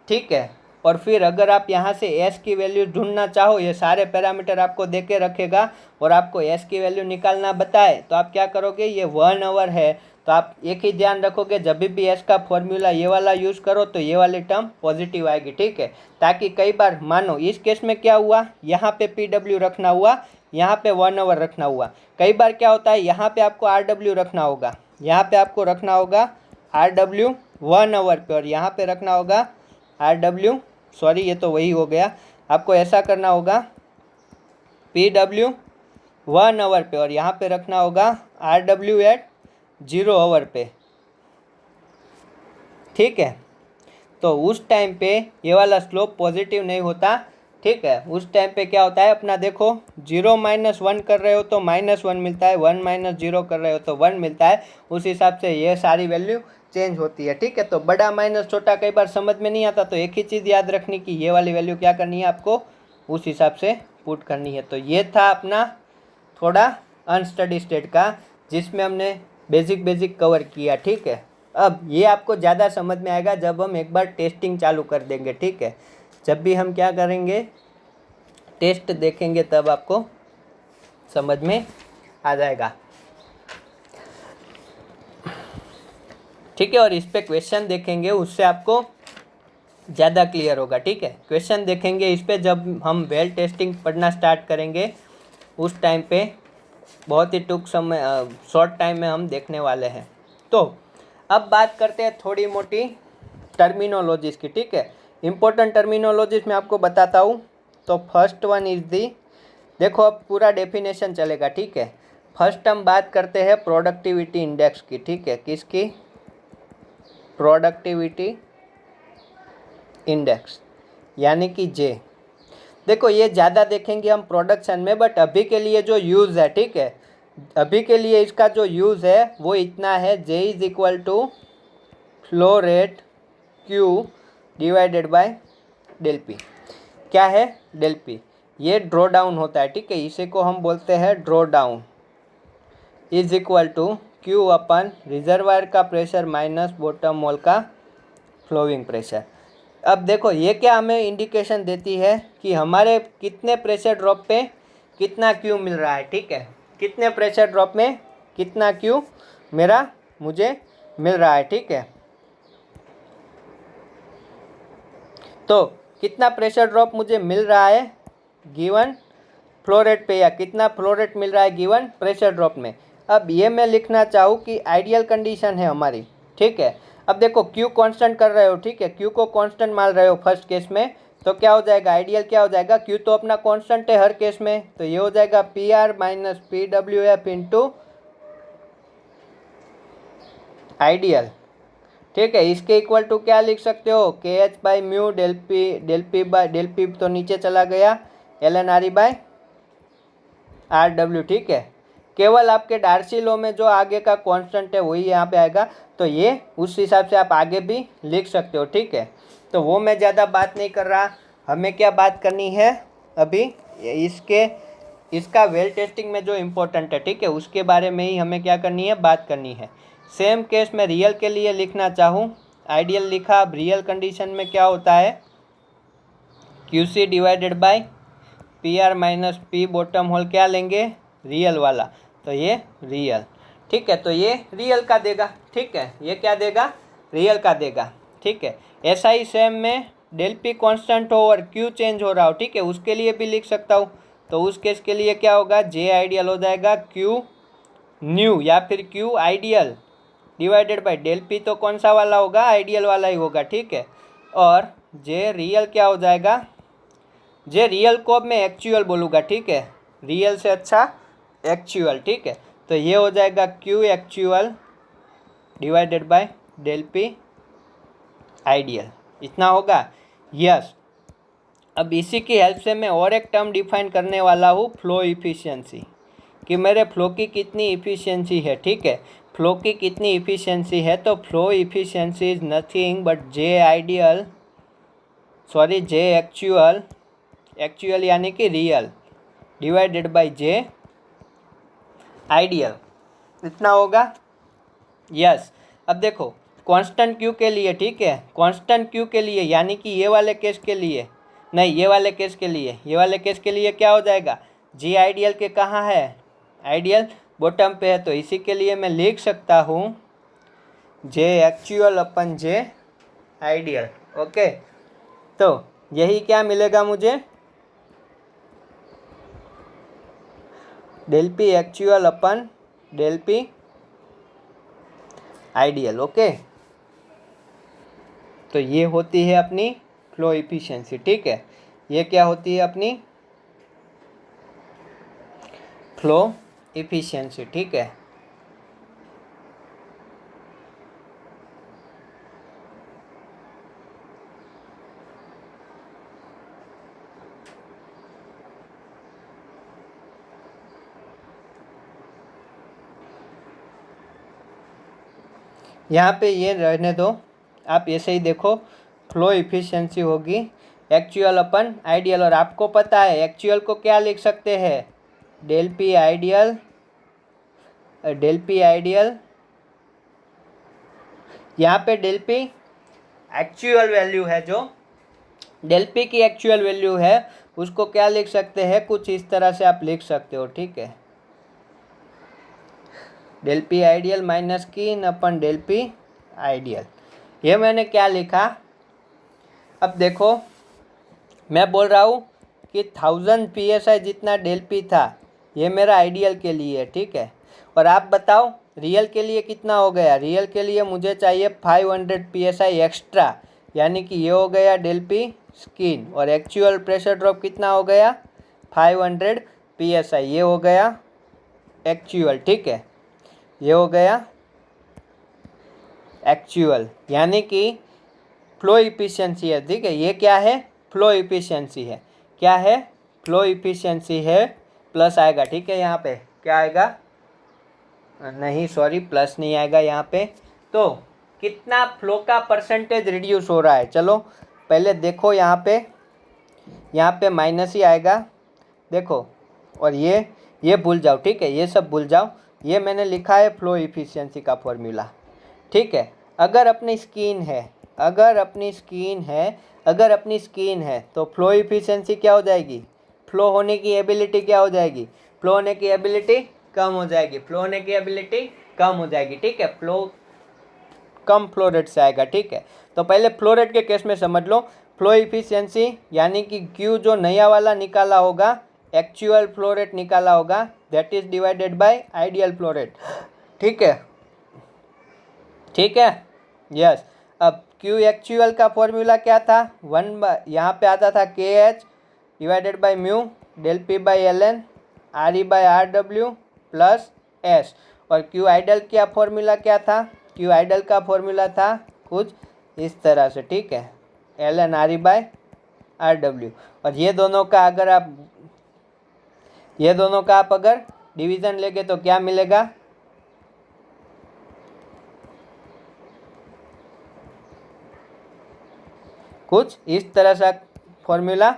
ठीक है, और फिर अगर आप यहाँ से एस की वैल्यू ढूंढना चाहो, ये सारे पैरामीटर आपको दे के रखेगा और आपको एस की वैल्यू निकालना बताए, तो आप क्या करोगे, ये 1 आवर है, तो आप एक ही ध्यान रखोगे जब भी एस का फॉर्मूला ये वाला यूज़ करो तो ये वाली टर्म पॉजिटिव आएगी। ठीक है, ताकि कई बार मानो इस केस में क्या हुआ, यहाँ पे PW रखना हुआ, यहाँ पे 1 आवर रखना हुआ, कई बार क्या होता है यहाँ पे आपको RW रखना होगा, यहाँ पे आपको रखना होगा RW 1 आवर पे और यहाँ पे रखना होगा RW, सॉरी ये तो वही हो गया, आपको ऐसा करना होगा PW 1 आवर पे और यहाँ पे रखना होगा RW एट 0 आवर पे। ठीक है, तो उस टाइम पे ये वाला स्लोप पॉजिटिव नहीं होता। ठीक है, उस टाइम पे क्या होता है अपना देखो, 0 - 1 कर रहे हो तो -1 मिलता है, 1 - 0 कर रहे हो तो 1 मिलता है, उस हिसाब से ये सारी वैल्यू चेंज होती है। ठीक है, तो बड़ा माइनस छोटा कई बार समझ में नहीं आता, तो एक ही चीज़ याद रखनी कि ये वाली वैल्यू क्या करनी है आपको, उस हिसाब से पुट करनी है। तो ये था अपना थोड़ा अनस्टडी स्टेट का, जिसमें हमने बेसिक कवर किया। ठीक है, अब ये आपको ज़्यादा समझ में आएगा जब हम एक बार टेस्टिंग चालू कर देंगे। ठीक है, जब भी हम क्या करेंगे, टेस्ट देखेंगे तब आपको समझ में आ जाएगा। ठीक है, और इस पे क्वेश्चन देखेंगे, उससे आपको ज़्यादा क्लियर होगा। ठीक है, क्वेश्चन देखेंगे इस पे जब हम वेल टेस्टिंग पढ़ना स्टार्ट करेंगे, उस टाइम पे बहुत ही टूक समय शॉर्ट टाइम में हम देखने वाले हैं। तो अब बात करते हैं थोड़ी मोटी टर्मिनोलॉजीज़ की। ठीक है, इम्पोर्टेंट टर्मिनोलॉजीज़ मैं आपको बताता हूँ। तो फर्स्ट वन इज़ दी, देखो अब पूरा डेफिनेशन चलेगा। ठीक है, फर्स्ट हम बात करते हैं प्रोडक्टिविटी इंडेक्स की। ठीक है, किसकी, प्रोडक्टिविटी इंडेक्स यानी कि जे। देखो ये ज़्यादा देखेंगे हम प्रोडक्शन में, बट अभी के लिए जो यूज़ है, ठीक है, अभी के लिए इसका जो यूज़ है वो इतना है, J is equal to flow rate Q divided by del P. क्या है, डेल पी, ये ड्रॉ डाउन होता है। ठीक है, इसे को हम बोलते हैं drawdown, is equal to Q अपन रिजर्वायर का प्रेशर माइनस बॉटम मोल का फ्लोइंग प्रेशर। अब देखो ये क्या हमें इंडिकेशन देती है कि हमारे कितने प्रेशर ड्रॉप पे कितना क्यू मिल रहा है। ठीक है, कितने प्रेशर ड्रॉप में कितना क्यू मुझे मिल रहा है। ठीक है, तो कितना प्रेशर ड्रॉप मुझे मिल रहा है गिवन फ्लो रेट पे, या कितना फ्लो रेट मिल रहा है गिवन प्रेशर ड्रॉप में। अब ये मैं लिखना चाहूँ कि आइडियल कंडीशन है हमारी। ठीक है, अब देखो क्यू कांस्टेंट कर रहे हो, ठीक है, क्यू को कांस्टेंट मान रहे हो फर्स्ट केस में, तो क्या हो जाएगा, आइडियल क्या हो जाएगा, क्यू तो अपना कांस्टेंट है हर केस में, तो ये हो जाएगा PR minus PWF into ideal. ठीक है, इसके इक्वल टू क्या लिख सकते हो, KH by mu del P तो नीचे चला गया, LN बाई RW। ठीक है, केवल आपके डार्सी लॉ में जो आगे का कांस्टेंट है वही यहाँ पे आएगा, तो ये उस हिसाब से आप आगे भी लिख सकते हो। ठीक है, तो वो मैं ज़्यादा बात नहीं कर रहा, हमें क्या बात करनी है अभी, इसका वेल टेस्टिंग में जो इम्पोर्टेंट है, ठीक है, उसके बारे में ही हमें क्या करनी है, बात करनी है। सेम केस में रियल के लिए लिखना चाहूँ, आइडियल लिखा, अब रियल कंडीशन में क्या होता है, QC divided by PR minus P bottom hole क्या लेंगे, रियल वाला, तो ये रियल। ठीक है, तो ये रियल का देगा। ठीक है, ये क्या देगा, रियल का देगा। ठीक है, ऐसा ही सेम में डेल पी कांस्टेंट हो और क्यू चेंज हो रहा हो, ठीक है, उसके लिए भी लिख सकता हूँ। तो उस केस के लिए क्या होगा, जे आइडियल हो जाएगा क्यू न्यू या फिर Q ideal divided by del P, तो कौन सा वाला होगा, आइडियल वाला ही होगा। ठीक है, और जे रियल क्या हो जाएगा, जे रियल को अब मैं एक्चुअल बोलूँगा। ठीक है, रियल से अच्छा एक्चुअल। ठीक है, तो ये हो जाएगा Q actual divided by del P ideal, इतना होगा। यस, अब इसी की हेल्प से मैं और एक टर्म डिफाइन करने वाला हूँ, फ्लो इफिशियंसी, कि मेरे फ्लो की कितनी इफिशियंसी है। ठीक है, फ्लो की कितनी इफिशियंसी है, तो flow efficiency is nothing but J ideal, sorry J actual, actual यानी कि real, divided by J ideal, इतना होगा। यस, अब देखो कांस्टेंट क्यू के लिए, ठीक है, कांस्टेंट क्यू के लिए यानी कि ये वाले केस के लिए नहीं, ये वाले केस के लिए, ये वाले केस के लिए क्या हो जाएगा, जी आइडियल के कहाँ है, आइडियल बॉटम पे है, तो इसी के लिए मैं लिख सकता हूँ जे एक्चुअल अपन जे आइडियल। ओके, तो यही क्या मिलेगा मुझे, डेल पी एक्चुअल अपन डेल पी आइडियल। ओके, तो ये होती है अपनी फ्लो इफिशियंसी। ठीक है, ये क्या होती है अपनी फ्लो इफिशियंसी। ठीक है, यहाँ पे ये रहने दो, आप ऐसे ही देखो, फ्लो इफिशियंसी होगी एक्चुअल अपन आइडियल, और आपको पता है एक्चुअल को क्या लिख सकते हैं, del P ideal, del P ideal, यहाँ पे डेल पी एक्चुअल वैल्यू है, जो डेल पी की एक्चुअल वैल्यू है उसको क्या लिख सकते हैं, कुछ इस तरह से आप लिख सकते हो। ठीक है, डेल पी आइडियल माइनस की अपन डेल पी आइडियल, ये मैंने क्या लिखा, अब देखो मैं बोल रहा हूँ कि 1000 PSI जितना डेल पी था ये मेरा आइडियल के लिए है। ठीक है, और आप बताओ रियल के लिए कितना हो गया, रियल के लिए मुझे चाहिए 500 PSI एक्स्ट्रा, यानी कि ये हो गया डेल पी स्किन, और एक्चुअल प्रेशर ड्रॉप कितना हो गया 500 PSI, ये हो गया एक्चुअल। ठीक है, ये हो गया एक्चुअल, यानी कि फ्लो इफिशियंसी है। ठीक है, ये क्या है, फ्लो इफिशियंसी है, क्या है, फ्लो इफिशियंसी है, प्लस आएगा। ठीक है, यहाँ पे क्या आएगा, नहीं सॉरी प्लस नहीं आएगा यहाँ पे, तो कितना फ्लो का परसेंटेज रिड्यूस हो रहा है, चलो पहले देखो यहाँ पे माइनस ही आएगा, देखो, और ये भूल जाओ। ठीक है, ये सब भूल जाओ, ये मैंने लिखा है फ्लो इफिशियंसी का फॉर्मूला। ठीक है, अगर अपनी स्किन है, अगर अपनी स्किन है तो फ्लो इफिशियंसी क्या हो जाएगी, फ्लो होने की एबिलिटी क्या हो जाएगी, फ्लो होने की एबिलिटी कम हो जाएगी, फ्लो होने की एबिलिटी कम हो जाएगी। ठीक है, कम फ्लो रेट से आएगा। ठीक है, तो पहले फ्लो रेट के केस में समझ लो, फ्लो इफिशियंसी यानी कि क्यू जो नया वाला निकाला होगा, एक्चुअल फ्लो रेट निकाला होगा, that is divided by ideal flow rate. ठीक है, ठीक है, यस। अब क्यू एक्चुअल का फॉर्मूला क्या था, यहाँ पे आता था K H divided by mu del P by L N R E by R W plus S, और क्यू आइडल का फॉर्मूला क्या था, क्यू आइडल का फॉर्मूला था कुछ इस तरह से। ठीक है, L N R E by R W, और ये दोनों का अगर डिवीज़न लेंगे तो क्या मिलेगा, कुछ इस तरह से फॉर्मूला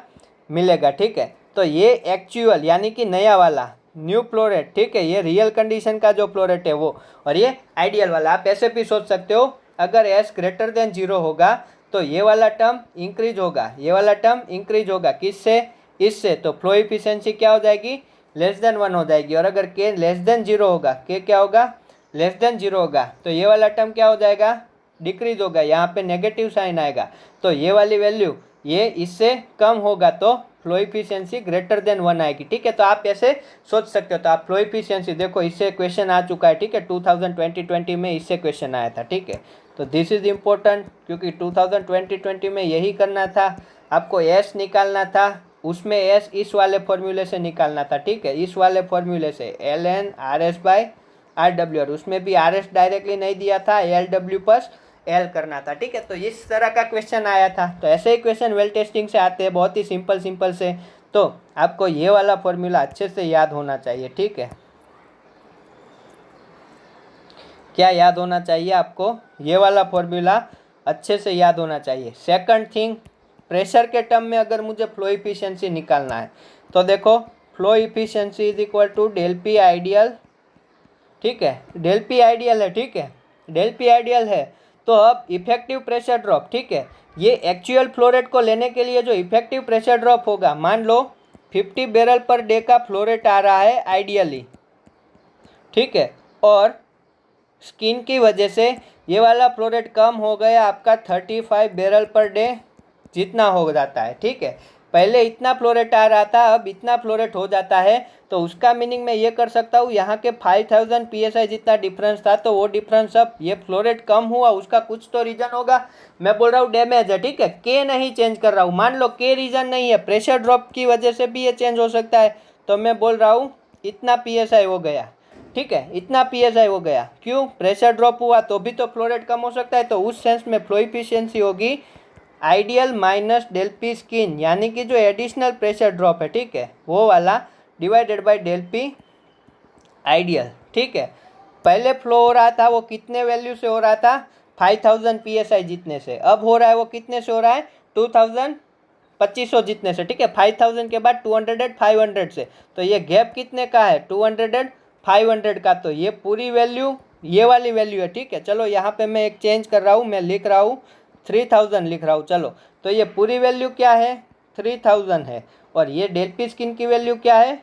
मिलेगा। ठीक है, तो ये एक्चुअल यानी कि नया वाला न्यू फ्लो रेट, ठीक है, ये रियल कंडीशन का जो फ्लो रेट है वो, और ये आइडियल वाला। आप ऐसे भी सोच सकते हो, अगर एस ग्रेटर देन 0 होगा तो ये वाला टर्म इंक्रीज होगा, ये वाला टर्म इंक्रीज होगा, किससे, इससे, तो फ्लो इफिशियंसी क्या हो जाएगी, लेस देन 1 हो जाएगी। और अगर के लेस देन 0 होगा, के क्या होगा, लेस देन 0 होगा, तो ये वाला टर्म क्या हो जाएगा, डिक्रीज होगा, यहाँ पे नेगेटिव साइन आएगा, तो ये वाली वैल्यू ये इससे कम होगा तो फ्लो इफिशियंसी ग्रेटर देन 1 आएगी। ठीक है, तो आप ऐसे सोच सकते हो। तो आप फ्लो इफिशियंसी देखो, इससे क्वेश्चन आ चुका है। ठीक है, 2020 में इससे क्वेश्चन आया था। ठीक है, तो दिस इज इम्पोर्टेंट, क्योंकि 2020 में यही करना था, आपको एस निकालना था, उसमें एस इस वाले फॉर्मूले से निकालना था। ठीक है, इस वाले फॉर्मूले से L N R S by RW, और उसमें भी RS डायरेक्टली नहीं दिया था, LW प्लस L करना था, ठीक है। तो इस तरह का क्वेश्चन आया था। तो ऐसे ही क्वेश्चन वेल टेस्टिंग से आते हैं, बहुत ही सिंपल से। तो आपको ये वाला फॉर्मूला अच्छे से याद होना चाहिए, ठीक है। क्या याद होना चाहिए आपको? ये वाला फॉर्मूला अच्छे से याद होना चाहिए। सेकंड थिंग, प्रेशर के टर्म में अगर मुझे फ्लो इफिशिएंसी निकालना है तो देखो, flow efficiency is equal to del P ideal, ठीक है। डेल पी आइडियल है, ठीक है, डेल पी आइडियल है। तो अब इफेक्टिव प्रेशर ड्रॉप, ठीक है, ये एक्चुअल फ्लो रेट को लेने के लिए जो इफेक्टिव प्रेशर ड्रॉप होगा, मान लो 50 बैरल पर डे का फ्लो रेट आ रहा है आइडियली, ठीक है, और स्किन की वजह से ये वाला फ्लो रेट कम हो गया आपका 35 बैरल पर डे जितना हो जाता है, ठीक है। पहले इतना फ्लो रेट आ रहा था, अब इतना फ्लो रेट हो जाता है। तो उसका मीनिंग मैं ये कर सकता हूँ, यहाँ के 5000 PSI जितना डिफरेंस था, तो वो डिफरेंस अब ये फ्लो रेट कम हुआ, उसका कुछ तो रीज़न होगा। मैं बोल रहा हूँ डैमेज है, ठीक है, के नहीं चेंज कर रहा हूँ। मान लो के रीज़न नहीं है, प्रेशर ड्रॉप की वजह से भी ये चेंज हो सकता है। तो मैं बोल रहा हूँ इतना PSI हो गया, ठीक है, इतना PSI हो गया। क्यों? प्रेशर ड्रॉप हुआ तो भी तो फ्लो रेट कम हो सकता है। तो उस सेंस में फ्लो इफिशियंसी होगी ideal minus del P skin, यानी कि जो एडिशनल प्रेशर ड्रॉप है, ठीक है, वो वाला divided by del P ideal, ठीक है। पहले फ्लो हो रहा था वो कितने वैल्यू से हो रहा था? 5000 PSI जितने से। अब हो रहा है वो कितने से हो रहा है? 2500 जितने से, ठीक है। 5000 के बाद 200 500 से। तो ये गैप कितने का है? 200 500 का। तो ये पूरी वैल्यू ये वाली वैल्यू है, ठीक है। चलो यहाँ पे मैं एक चेंज कर रहा हूँ, मैं लिख रहा हूँ 3000 लिख रहा हूँ। चलो, तो ये पूरी वैल्यू क्या है? 3000 है। और ये डेल पी स्किन की वैल्यू क्या है?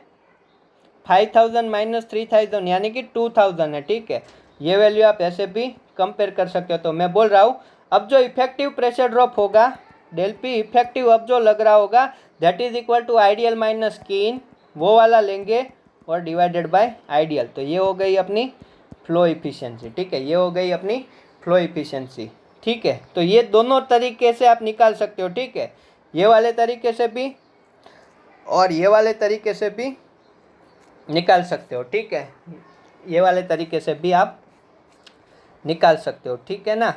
5000 माइनस 3000 यानी कि 2000 है, ठीक है। ये वैल्यू आप ऐसे भी कंपेयर कर सकते हो। तो मैं बोल रहा हूँ अब जो इफेक्टिव प्रेशर ड्रॉप होगा, डेल पी इफेक्टिव अब जो लग रहा होगा, that is equal to ideal minus skin, वो वाला लेंगे और डिवाइडेड बाय आइडियल। तो ये हो गई अपनी फ्लो इफिशिएंसी, ठीक है, ये हो गई अपनी फ्लो इफिशिएंसी, ठीक है। तो ये दोनों तरीके से आप निकाल सकते हो, ठीक है, ये वाले तरीके से भी और ये वाले तरीके से भी निकाल सकते हो, ठीक है, ये वाले तरीके से भी आप निकाल सकते हो, ठीक है ना।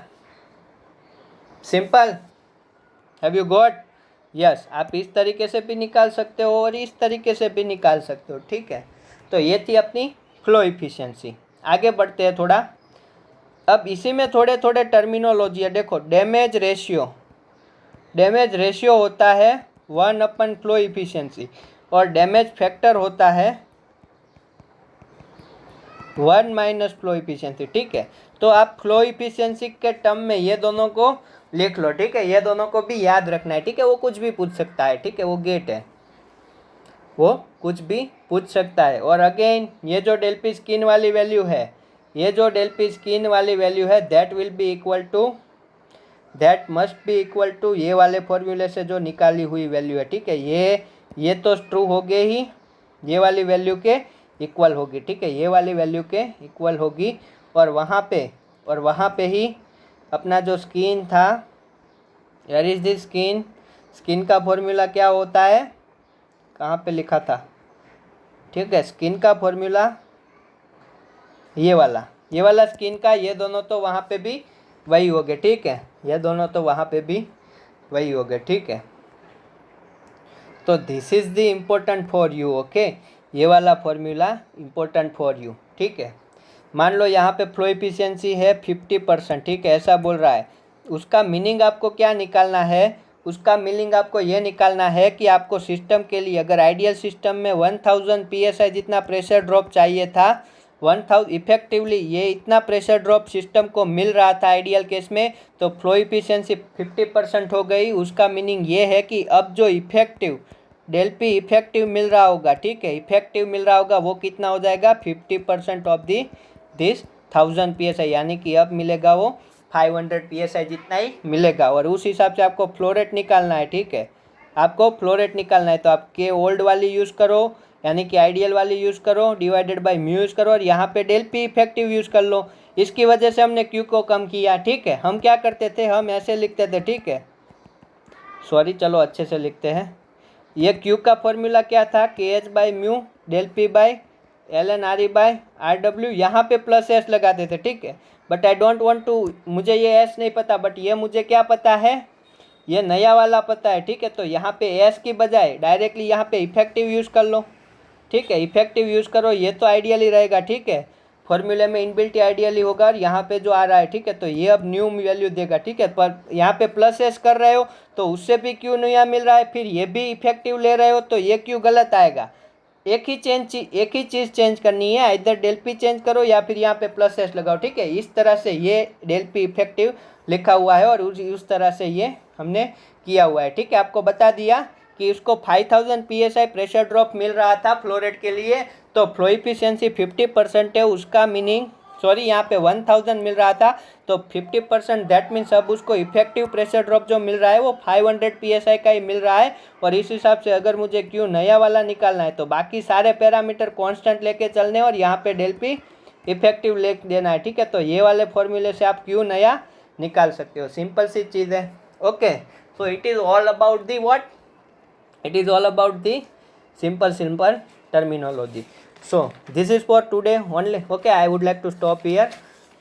Simple, have you got? Yes, आप इस तरीके से भी निकाल सकते हो और इस तरीके से भी निकाल सकते हो, ठीक है। तो ये थी अपनी फ्लो इफिशिएंसी। आगे बढ़ते हैं थोड़ा। अब इसी में थोड़े थोड़े टर्मिनोलॉजी है। देखो, डैमेज रेशियो होता है 1/, फ्लो इफिशिएंसी, और डैमेज फैक्टर होता है 1 माइनस फ्लो इफिशिएंसी, ठीक है। तो आप फ्लो इफिशिएंसी के टर्म में ये दोनों को लिख लो, ठीक है, ये दोनों को भी याद रखना है, ठीक है। वो कुछ भी पूछ सकता है, ठीक है, वो गेट है, वो कुछ भी पूछ सकता है। और अगेन ये जो डेल पी स्किन वाली वैल्यू है, ये जो डेल पी स्किन वाली वैल्यू है, that will be equal to, that must be equal to ये वाले फॉर्मूले से जो निकाली हुई वैल्यू है, ठीक है। ये तो ट्रू हो गए ही, ये वाली वैल्यू के इक्वल होगी, ठीक है, ये वाली वैल्यू के इक्वल होगी। और वहाँ पे ही अपना जो स्किन था, where is this skin, skin का फॉर्मूला क्या होता है, कहाँ पे लिखा था, ठीक है, स्किन का फॉर्मूला ये वाला स्किन का, ये दोनों तो वहाँ पे भी वही हो गए, ठीक है, ये दोनों तो वहाँ पे भी वही हो गए, ठीक है। तो this is the important for you, okay, ये वाला फॉर्मूला इम्पोर्टेंट फॉर यू, ठीक है। मान लो यहाँ पे फ्लो इफिशियंसी है 50%, ठीक है, ऐसा बोल रहा है। उसका मीनिंग आपको क्या निकालना है? उसका मीनिंग आपको ये निकालना है कि आपको सिस्टम के लिए, अगर आइडियल सिस्टम में 1000 PSI जितना प्रेशर ड्रॉप चाहिए था, 1000 इफेक्टिवली ये इतना प्रेशर ड्रॉप सिस्टम को मिल रहा था आइडियल केस में, तो फ्लो इफिशियंसी 50% हो गई। उसका मीनिंग ये है कि अब जो इफेक्टिव डेल पी इफेक्टिव मिल रहा होगा, ठीक है, इफेक्टिव मिल रहा होगा, वो कितना हो जाएगा? 50% ऑफ दिस 1000 PSI, यानी कि अब मिलेगा वो 500 PSI जितना ही मिलेगा। और उस हिसाब से आपको फ्लो रेट निकालना है, ठीक है, आपको फ्लो रेट निकालना है। तो आप के ओल्ड वाली यूज़ करो, यानी कि आइडियल वाली यूज़ करो, डिवाइडेड बाय म्यू यूज़ करो, और यहाँ पे डेल पी इफेक्टिव यूज़ कर लो। इसकी वजह से हमने क्यू को कम किया, ठीक है। हम क्या करते थे, हम ऐसे लिखते थे, ठीक है, सॉरी, चलो अच्छे से लिखते हैं। ये क्यू का फॉर्मूला क्या था? K H by mu del P by ln/RW, यहाँ पे प्लस एस लगाते थे, ठीक है। But I don't want to, मुझे ये एस नहीं पता, बट ये मुझे क्या पता है, ये नया वाला पता है, ठीक है। तो यहाँ पे एस की बजाय डायरेक्टली यहाँ पे इफेक्टिव यूज़ कर लो, ठीक है। इफेक्टिव यूज़ करो, ये तो आइडियली रहेगा, ठीक है। फॉर्मूले में इनबिल्ट आइडियली होगा, और यहाँ पे जो आ रहा है, ठीक है, तो ये अब न्यू वैल्यू देगा, ठीक है। पर यहाँ पे प्लस एस कर रहे हो तो उससे भी क्यों नया मिल रहा है, फिर ये भी इफेक्टिव ले रहे हो तो ये क्यों गलत आएगा। एक ही चीज़ चेंज करनी है, इधर डेल पी चेंज करो या फिर यहाँ पे प्लस एस लगाओ, ठीक है। इस तरह से ये डेल पी इफेक्टिव लिखा हुआ है, और उस तरह से ये हमने किया हुआ है, ठीक है। आपको बता दिया कि उसको 5000 PSI प्रेशर ड्रॉप मिल रहा था फ्लोरेट के लिए, तो फ्लो इफिशियंसी 50% है, उसका मीनिंग, सॉरी, यहाँ पे 1000 मिल रहा था तो 50%, दैट मीन्स अब उसको इफेक्टिव प्रेशर ड्रॉप जो मिल रहा है वो 500 PSI का ही मिल रहा है। और इस हिसाब से अगर मुझे क्यू नया वाला निकालना है तो बाकी सारे पैरामीटर कांस्टेंट लेके चलने, और यहाँ पे डेल पी इफेक्टिव ले देना है, ठीक है। तो ये वाले फॉर्मूले से आप क्यू नया निकाल सकते हो, सिंपल सी चीज़ है। Okay, so it is all about the what, it is all about the simple terminology. So this is for today only. Okay, I would like to stop here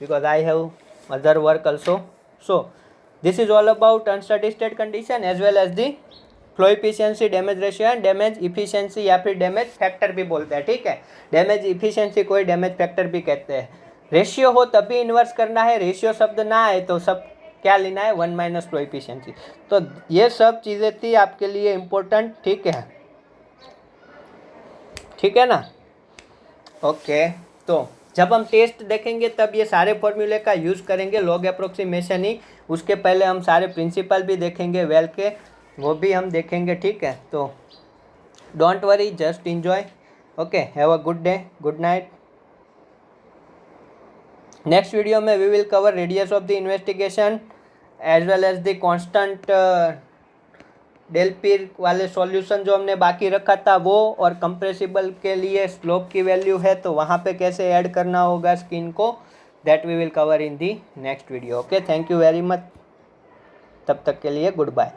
because I have other work also. So this is all about unsteady state condition as well as the flow efficiency, damage ratio and damage efficiency, या फिर damage factor भी बोलते हैं, ठीक है। Damage efficiency कोई damage factor भी कहते हैं। रेशियो हो तभी इन्वर्स करना है, रेशियो शब्द ना आए तो सब क्या लेना है, 1 माइनस फ्लो इफिशियंसी। तो ये सब चीज़ें थी आपके लिए इम्पोर्टेंट, ठीक है, ठीक है ना। ओके, तो जब हम टेस्ट देखेंगे तब ये सारे फॉर्मूले का यूज़ करेंगे, लॉग अप्रोक्सीमेशन ही। उसके पहले हम सारे प्रिंसिपल भी देखेंगे वेल के, वो भी हम देखेंगे, ठीक है। तो don't worry, just enjoy. Okay, have a good day, good night. Next video में we will cover radius of the investigation as well as the constant del P वाले सॉल्यूशन जो हमने बाकी रखा था वो, और कंप्रेसिबल के लिए स्लोप की वैल्यू है तो वहाँ पे कैसे ऐड करना होगा स्किन को, that we will cover in the next video. Okay, thank you very much, तब तक के लिए गुड बाय।